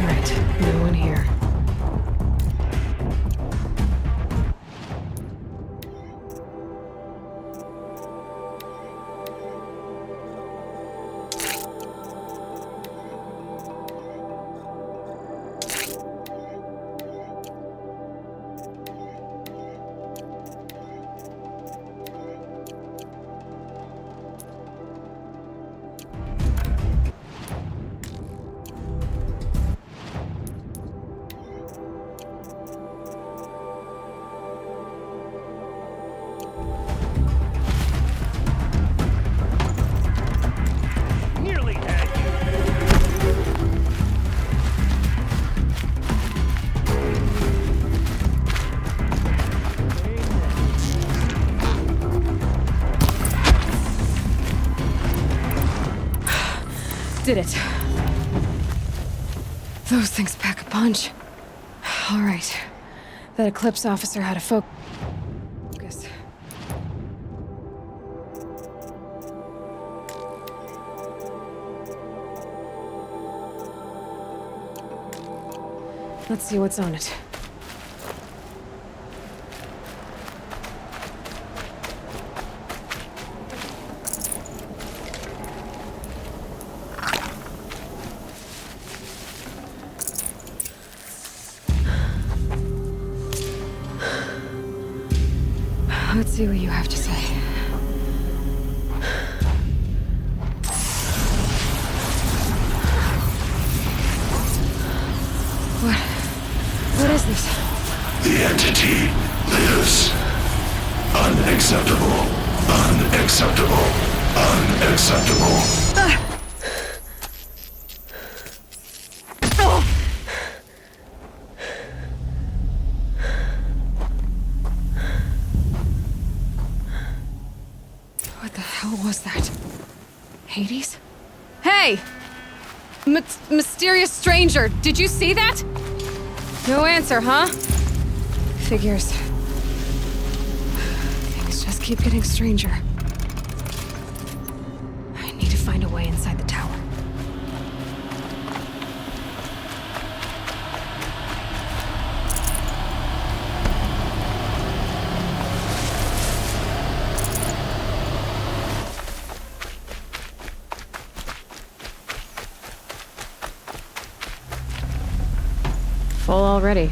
A: That's right. No one here.
H: Nearly had you.
A: Did it. Those things pack a punch. All right. That Eclipse officer had a focus. Let's see what's on it. Let's see what you have to say. What is this?
O: The entity lives. Unacceptable. Unacceptable. Unacceptable.
A: What the hell was that? Hades? Hey! Mysterious stranger, did you see that? No answer, huh? Figures. Things just keep getting stranger. I need to find a way inside the tower. Full already.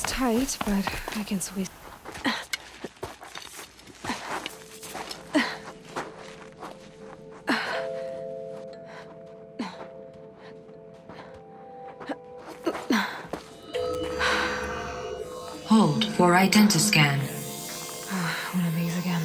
A: Tight, but I can squeeze.
P: Hold for identiscan.
A: One of these again.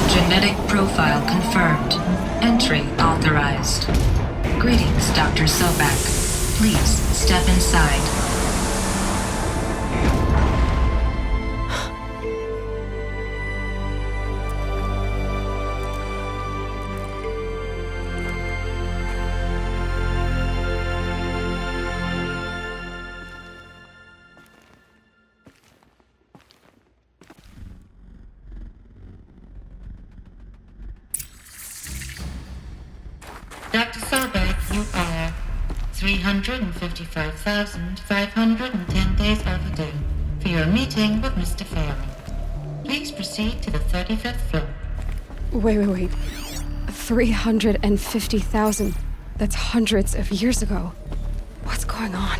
P: Genetic profile confirmed. Entry authorized. Greetings, Dr. Sobek. Please step inside.
Q: Dr. Sobek, you are 355,510 days overdue for your meeting with Mr. Farrell. Please proceed to the 35th floor.
A: Wait. 350,000. That's hundreds of years ago. What's going on?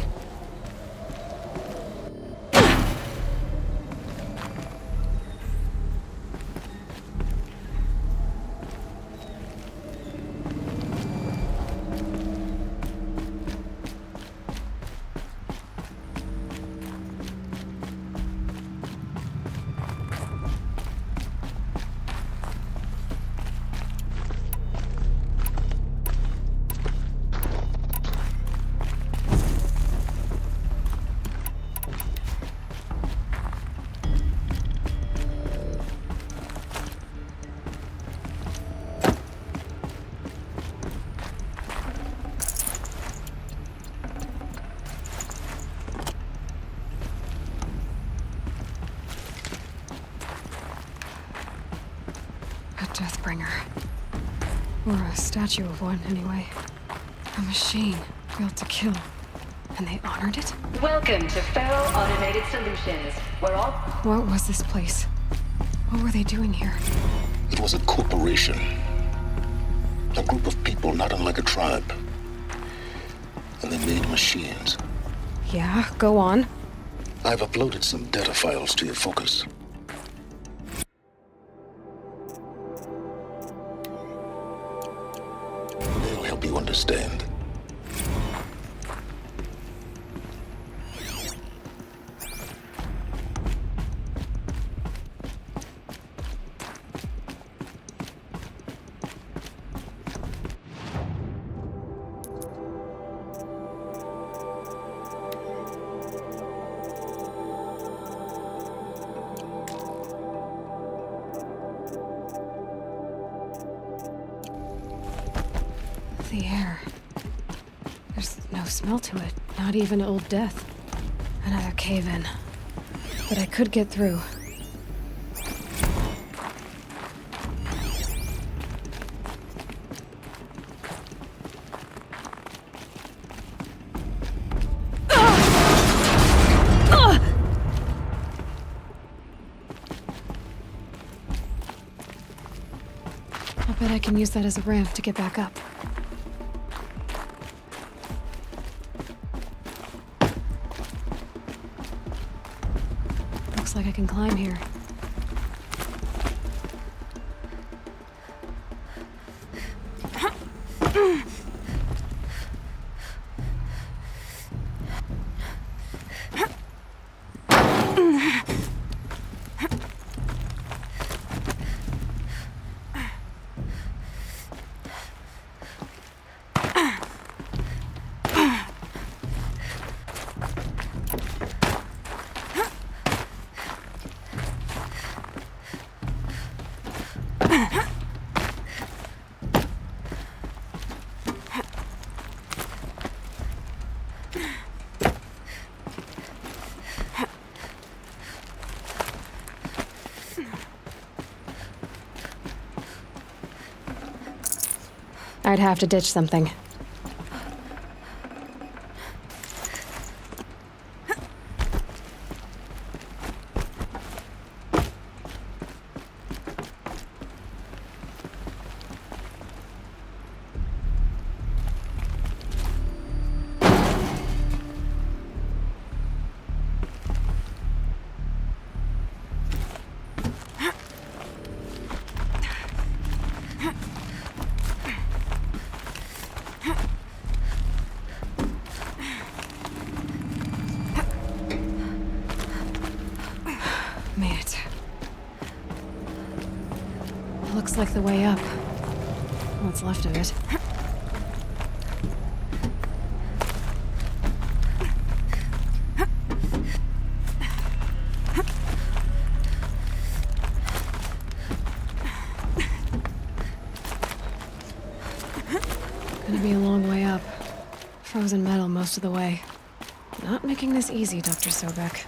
A: Deathbringer. Or a statue of one, anyway. A machine built to kill. And they honored it?
R: Welcome to Feral Automated Solutions, where all...
A: What was this place? What were they doing here?
L: It was a corporation. A group of people not unlike a tribe. And they made machines.
A: Yeah, go on.
L: I've uploaded some data files to your focus. They'll help you understand.
A: The air. There's no smell to it, not even old death. Another cave-in. But I could get through. I'll bet I can use that as a ramp to get back up. Looks like I can climb here. I'd have to ditch something. Made it. Looks like the way up. What's left of it. Gonna be a long way up. Frozen metal most of the way. Not making this easy, Dr. Sobek.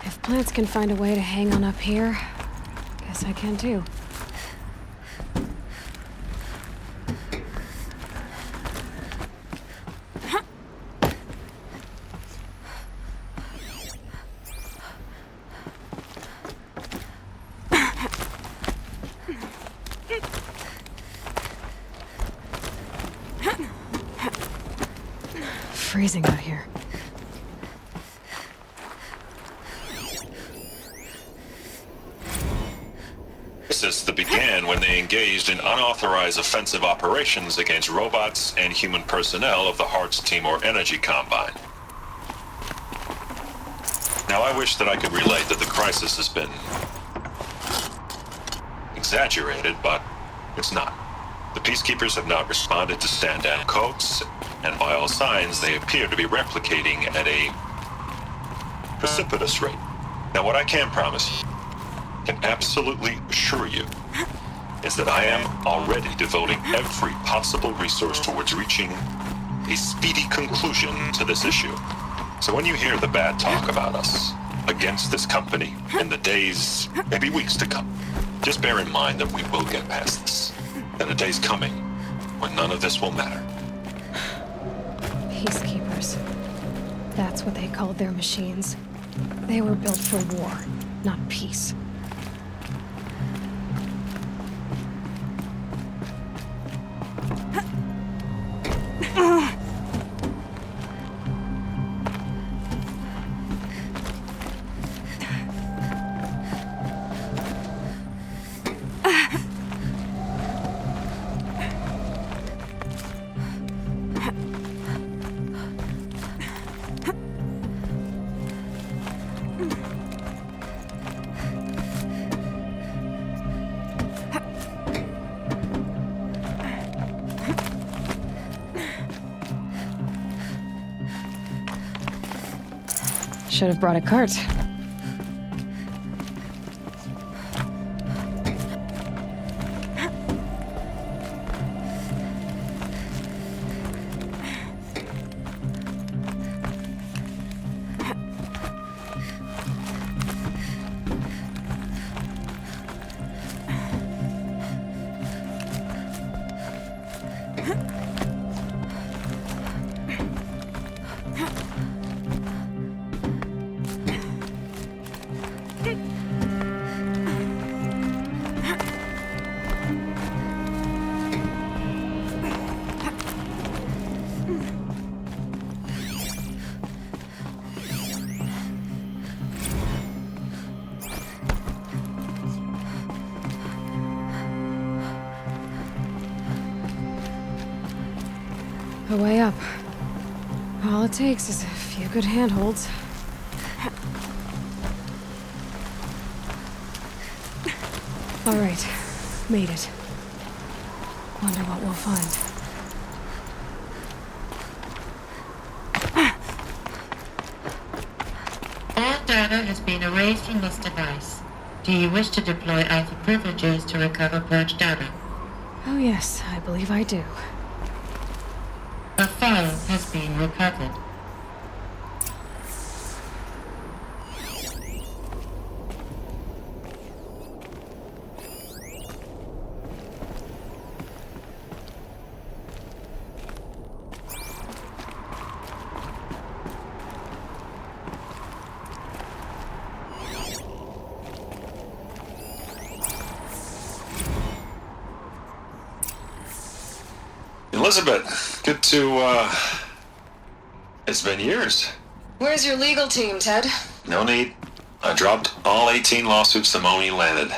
A: If plants can find a way to hang on up here, guess I can too. freezing out here.
S: That began when they engaged in unauthorized offensive operations against robots and human personnel of the Hearts Timor Energy Combine. Now, I wish that I could relate that the crisis has been exaggerated, but it's not. The Peacekeepers have not responded to stand-down codes, and by all signs, they appear to be replicating at a precipitous rate. Now, what I can promise you, can absolutely assure you, is that I am already devoting every possible resource towards reaching a speedy conclusion to this issue. So when you hear the bad talk about us against this company in the days, maybe weeks to come, just bear in mind that we will get past this. And a day's coming when none of this will matter.
A: Peacekeepers. That's what they called their machines. They were built for war, not peace. Should have brought a cart. A way up. All it takes is a few good handholds. All right, made it. Wonder what we'll find.
Q: All data has been erased from this device. Do you wish to deploy Alpha privileges to recover purged data?
A: Oh yes, I believe I do.
Q: A file has been recovered.
S: Elizabeth, good to, it's been years.
A: Where's your legal team, Ted?
S: No need. I dropped all 18 lawsuits the moment you landed.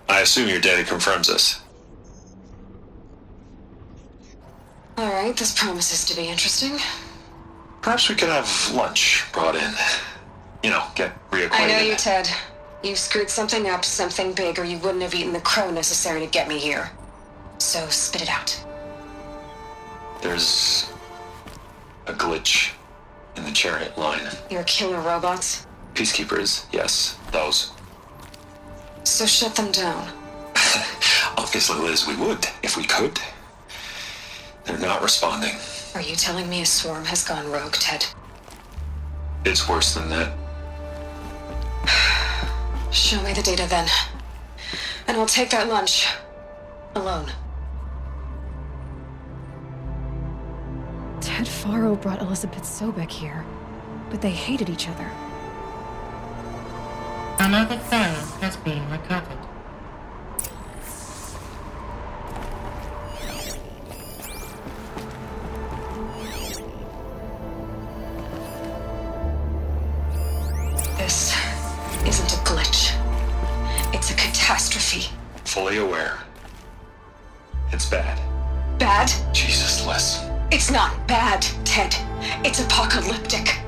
S: I assume your data confirms this.
A: Alright, this promises to be interesting.
S: Perhaps we could have lunch brought in. You know, get reacquainted.
A: I know you, Ted. You screwed something up, something big, or you wouldn't have eaten the crow necessary to get me here. So spit it out.
S: There's a glitch in the chariot line.
A: Your killer robots?
S: Peacekeepers, yes, those.
A: So shut them down.
S: Obviously, Liz, we would, if we could. They're not responding.
A: Are you telling me a swarm has gone rogue, Ted?
S: It's worse than that.
A: Show me the data then. And I'll take that lunch. Alone. Ted Faro brought Elizabeth Sobek here, but they hated each other.
Q: Another file has been recovered.
S: It's bad.
C: Bad?
S: Jesus, Les.
C: It's not bad, Ted. It's apocalyptic.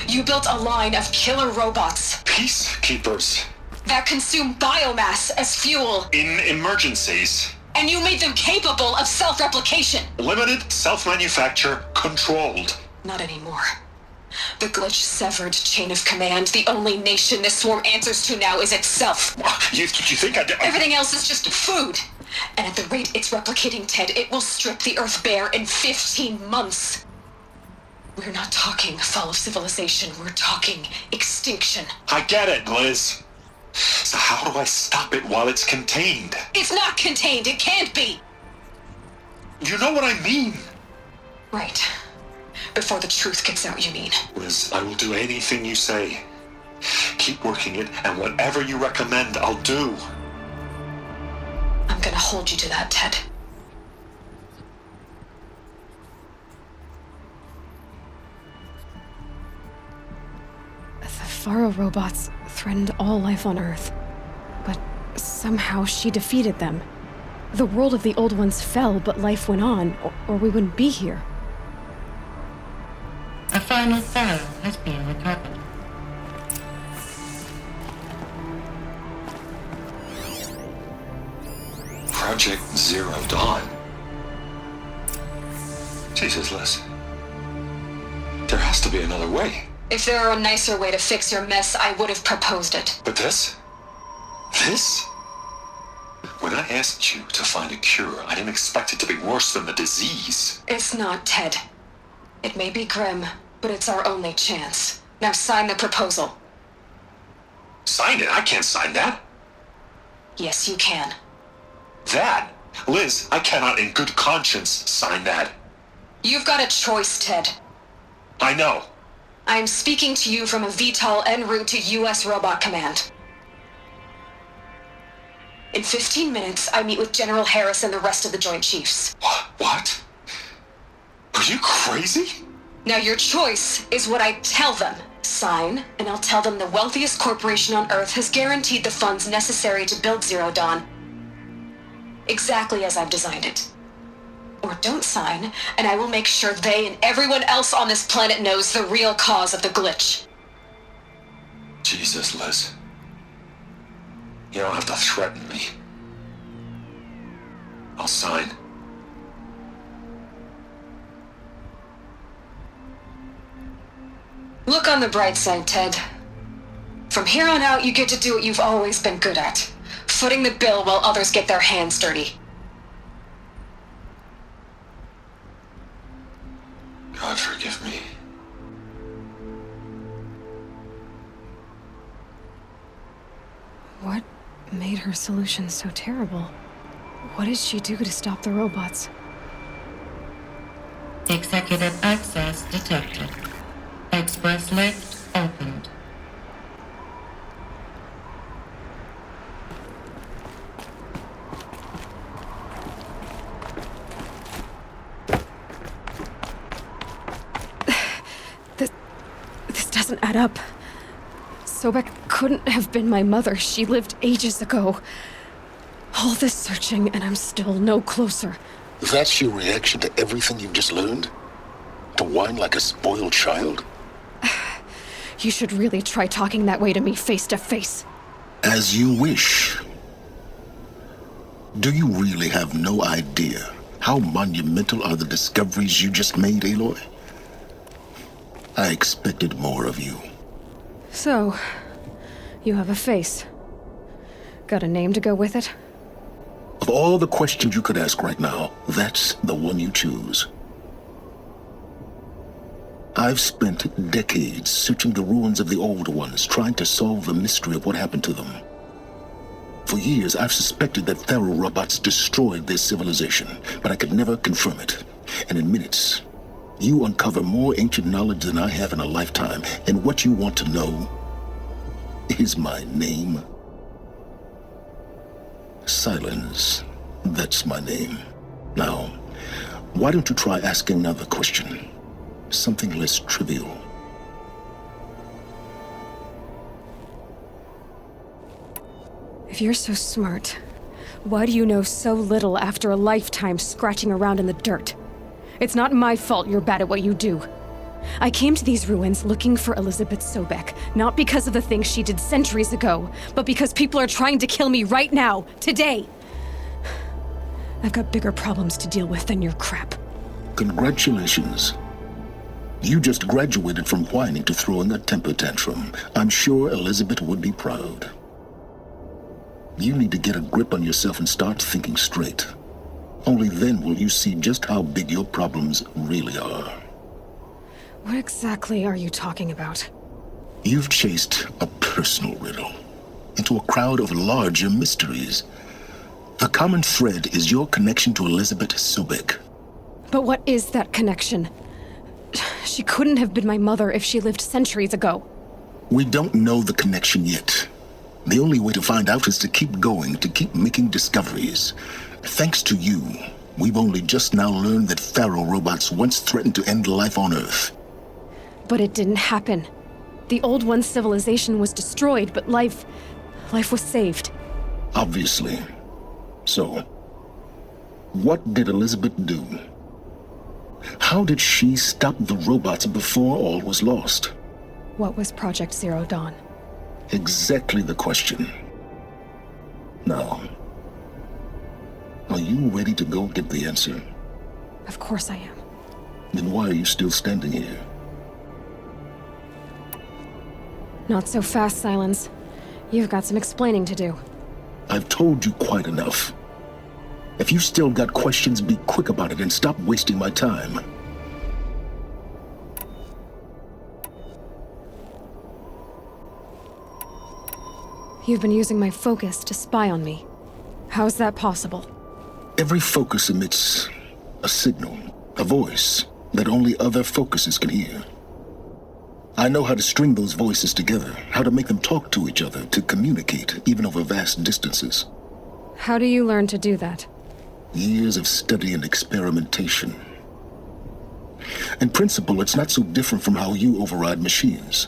C: You built a line of killer robots
S: Peacekeepers.
C: that consume biomass as fuel,
S: In emergencies.
C: and you made them capable of self-replication.
S: Limited, self-manufacture, controlled.
C: Not anymore. The glitch severed chain of command. The only nation this swarm answers to now is itself.
S: You think I did?
C: Everything else is just food. And at the rate it's replicating, Ted, it will strip the Earth bare in 15 months. We're not talking fall of civilization. We're talking extinction.
S: I get it, Liz. So how do I stop it while it's contained?
C: It's not contained. It can't be.
S: You know what I mean?
C: Right. Before the truth gets out, you mean?
S: Liz, I will do anything you say. Keep working it, and whatever you recommend, I'll do.
C: I'm gonna hold you to that, Ted.
A: The Faro robots threatened all life on Earth. But somehow she defeated them. The world of the old ones fell, but life went on, or we wouldn't be here.
Q: A final file has been recovered.
S: Project Zero Dawn. Jesus, Liz. There has to be another way.
C: If there were a nicer way to fix your mess, I would have proposed it.
S: But this? This? When I asked you to find a cure, I didn't expect it to be worse than the disease.
C: It's not, Ted. It may be grim, but it's our only chance. Now sign the proposal.
S: Sign it? I can't sign that.
C: Yes, you can.
S: That? Liz, I cannot in good conscience sign that.
C: You've got a choice, Ted.
S: I know.
C: I am speaking to you from a VTOL en route to U.S. Robot Command. In 15 minutes, I meet with General Harris and the rest of the Joint Chiefs.
S: What? Are you crazy?
C: Now your choice is what I tell them. Sign, and I'll tell them the wealthiest corporation on Earth has guaranteed the funds necessary to build Zero Dawn. Exactly as I've designed it. Or don't sign, and I will make sure they and everyone else on this planet knows the real cause of the glitch.
S: Jesus, Liz. You don't have to threaten me. I'll sign.
C: Look on the bright side, Ted. From here on out, you get to do what you've always been good at. Footing the bill while others get their hands dirty.
S: God forgive me.
A: What made her solution so terrible? What did she do to stop the robots?
Q: Executive access detected. Express lift opened.
A: This doesn't add up. Sobek couldn't have been my mother. She lived ages ago. All this searching, and I'm still no closer.
L: That's your reaction to everything you've just learned? To whine like a spoiled child?
A: You should really try talking that way to me face to face.
L: As you wish. Do you really have no idea how monumental are the discoveries you just made, Aloy? I expected more of you.
A: So, you have a face. Got a name to go with it?
L: Of all the questions you could ask right now, that's the one you choose. I've spent decades searching the ruins of the old ones, trying to solve the mystery of what happened to them. For years, I've suspected that Faro robots destroyed their civilization, but I could never confirm it. And in minutes, you uncover more ancient knowledge than I have in a lifetime, and what you want to know is my name. Silence. That's my name. Now, why don't you try asking another question? Something less trivial.
A: If you're so smart, Why do you know so little after a lifetime scratching around in the dirt? It's not my fault you're bad at what you do. I came to these ruins looking for Elizabeth Sobek, not because of the things she did centuries ago, but because people are trying to kill me right now, today. I've got bigger problems to deal with than your crap.
L: Congratulations. You just graduated from whining to throwing a temper tantrum. I'm sure Elizabeth would be proud. You need to get a grip on yourself and start thinking straight. Only then will you see just how big your problems really are.
A: What exactly are you talking about?
L: You've chased a personal riddle into a crowd of larger mysteries. The common thread is your connection to Elizabeth Sobek.
A: But what is that connection? She couldn't have been my mother if she lived centuries ago.
L: We don't know the connection yet. The only way to find out is to keep going, to keep making discoveries. Thanks to you, we've only just now learned that Pharaoh robots once threatened to end life on Earth.
A: But it didn't happen. The Old One's civilization was destroyed, but life was saved.
L: Obviously. So, what did Elizabeth do? How did she stop the robots before all was lost?
A: What was Project Zero Dawn?
L: Exactly the question. Now, are you ready to go get the answer?
A: Of course I am.
L: Then why are you still standing here?
A: Not so fast, Silence. You've got some explaining to do.
L: I've told you quite enough. If you still got questions, be quick about it and stop wasting my time.
A: You've been using my focus to spy on me. How's that possible?
L: Every focus emits a signal, a voice that only other focuses can hear. I know how to string those voices together, how to make them talk to each other, to communicate, even over vast distances.
A: How do you learn to do that?
L: Years of study and experimentation. In principle, it's not so different from how you override machines.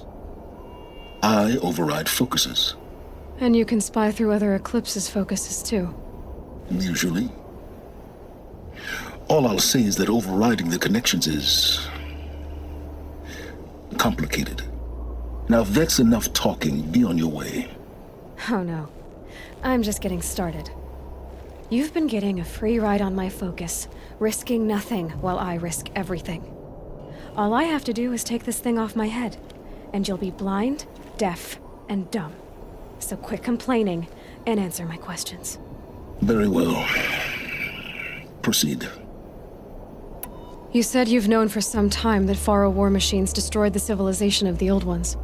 L: I override focuses.
A: And you can spy through other Eclipse's focuses too.
L: Usually. All I'll say is that overriding the connections is complicated. Now, if that's enough talking, be on your way.
A: Oh no. I'm just getting started. You've been getting a free ride on my focus, risking nothing while I risk everything. All I have to do is take this thing off my head, and you'll be blind, deaf, and dumb. So quit complaining and answer my questions.
L: Very well. Proceed.
A: You said you've known for some time that Pharaoh war machines destroyed the civilization of the Old Ones.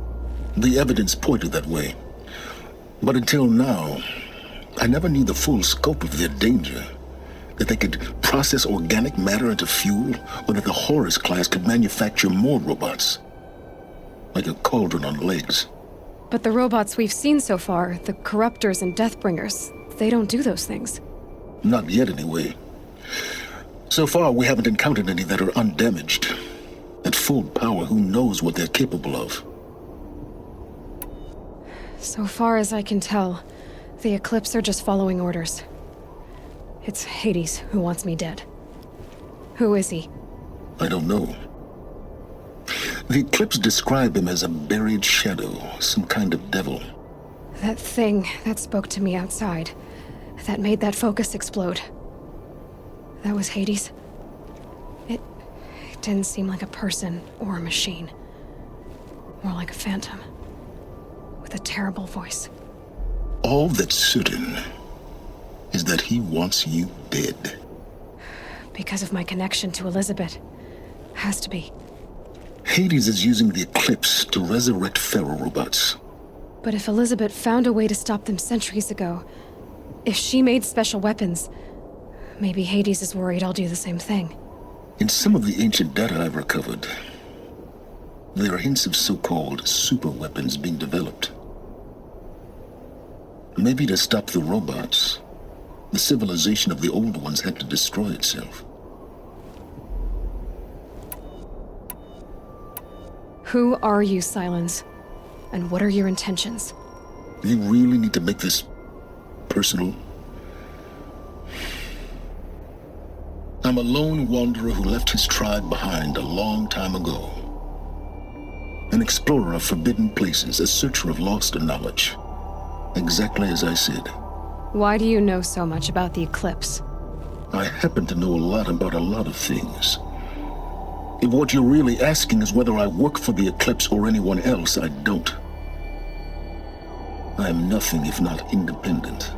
L: The evidence pointed that way. But until now, I never knew the full scope of their danger. That they could process organic matter into fuel, or that the Horus class could manufacture more robots. Like a cauldron on legs.
A: But the robots we've seen so far, the Corruptors and Deathbringers, they don't do those things.
L: Not yet, anyway. So far, we haven't encountered any that are undamaged. At full power, who knows what they're capable of?
A: So far as I can tell, the Eclipse are just following orders. It's Hades who wants me dead. Who is he?
L: I don't know. The Eclipse describe him as a buried shadow, some kind of devil.
A: That thing that spoke to me outside, that made that focus explode. That was Hades. It didn't seem like a person or a machine. More like a phantom. With a terrible voice.
L: All that's certain is that he wants you dead.
A: Because of my connection to Elizabeth. Has to be.
L: Hades is using the Eclipse to resurrect Pharaoh robots.
A: But if Elizabeth found a way to stop them centuries ago, if she made special weapons, maybe Hades is worried I'll do the same thing.
L: In some of the ancient data I've recovered, there are hints of so-called super weapons being developed. Maybe to stop the robots, the civilization of the Old Ones had to destroy itself.
A: Who are you, Silence? And what are your intentions?
L: You really need to make this personal? I'm a lone wanderer who left his tribe behind a long time ago. An explorer of forbidden places, a searcher of lost knowledge. Exactly as I said.
A: Why do you know so much about the eclipse?
L: I happen to know a lot about a lot of things. If what you're really asking is whether I work for the Eclipse or anyone else, I don't. I am nothing if not independent.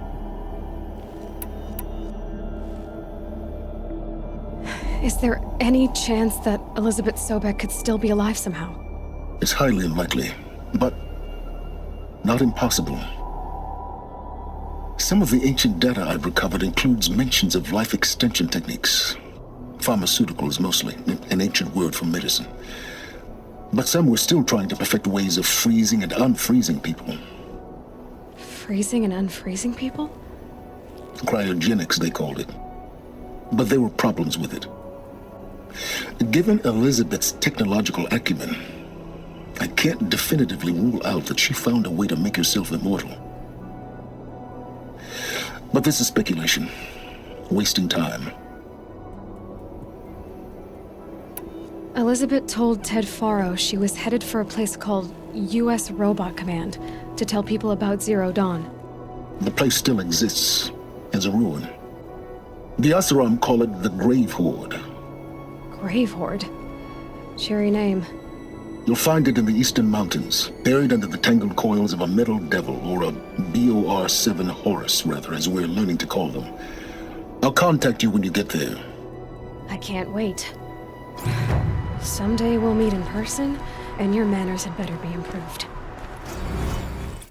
A: Is there any chance that Elizabeth Sobek could still be alive somehow?
L: It's highly unlikely, but not impossible. Some of the ancient data I've recovered includes mentions of life extension techniques. Pharmaceuticals, mostly, an ancient word for medicine. But some were still trying to perfect ways of freezing and unfreezing people.
A: Freezing and unfreezing people?
L: Cryogenics, they called it. But there were problems with it. Given Elizabeth's technological acumen, I can't definitively rule out that she found a way to make herself immortal. But this is speculation. Wasting time.
A: Elizabeth told Ted Faro she was headed for a place called U.S. Robot Command to tell people about Zero Dawn.
L: The place still exists as a ruin. The Oseram call it the Grave Horde.
A: Grave Horde? Cheery name.
L: You'll find it in the Eastern Mountains, buried under the tangled coils of a metal devil, or a BOR-7 Horus, rather, as we're learning to call them. I'll contact you when you get there.
A: I can't wait. Someday we'll meet in person, and your manners had better be improved.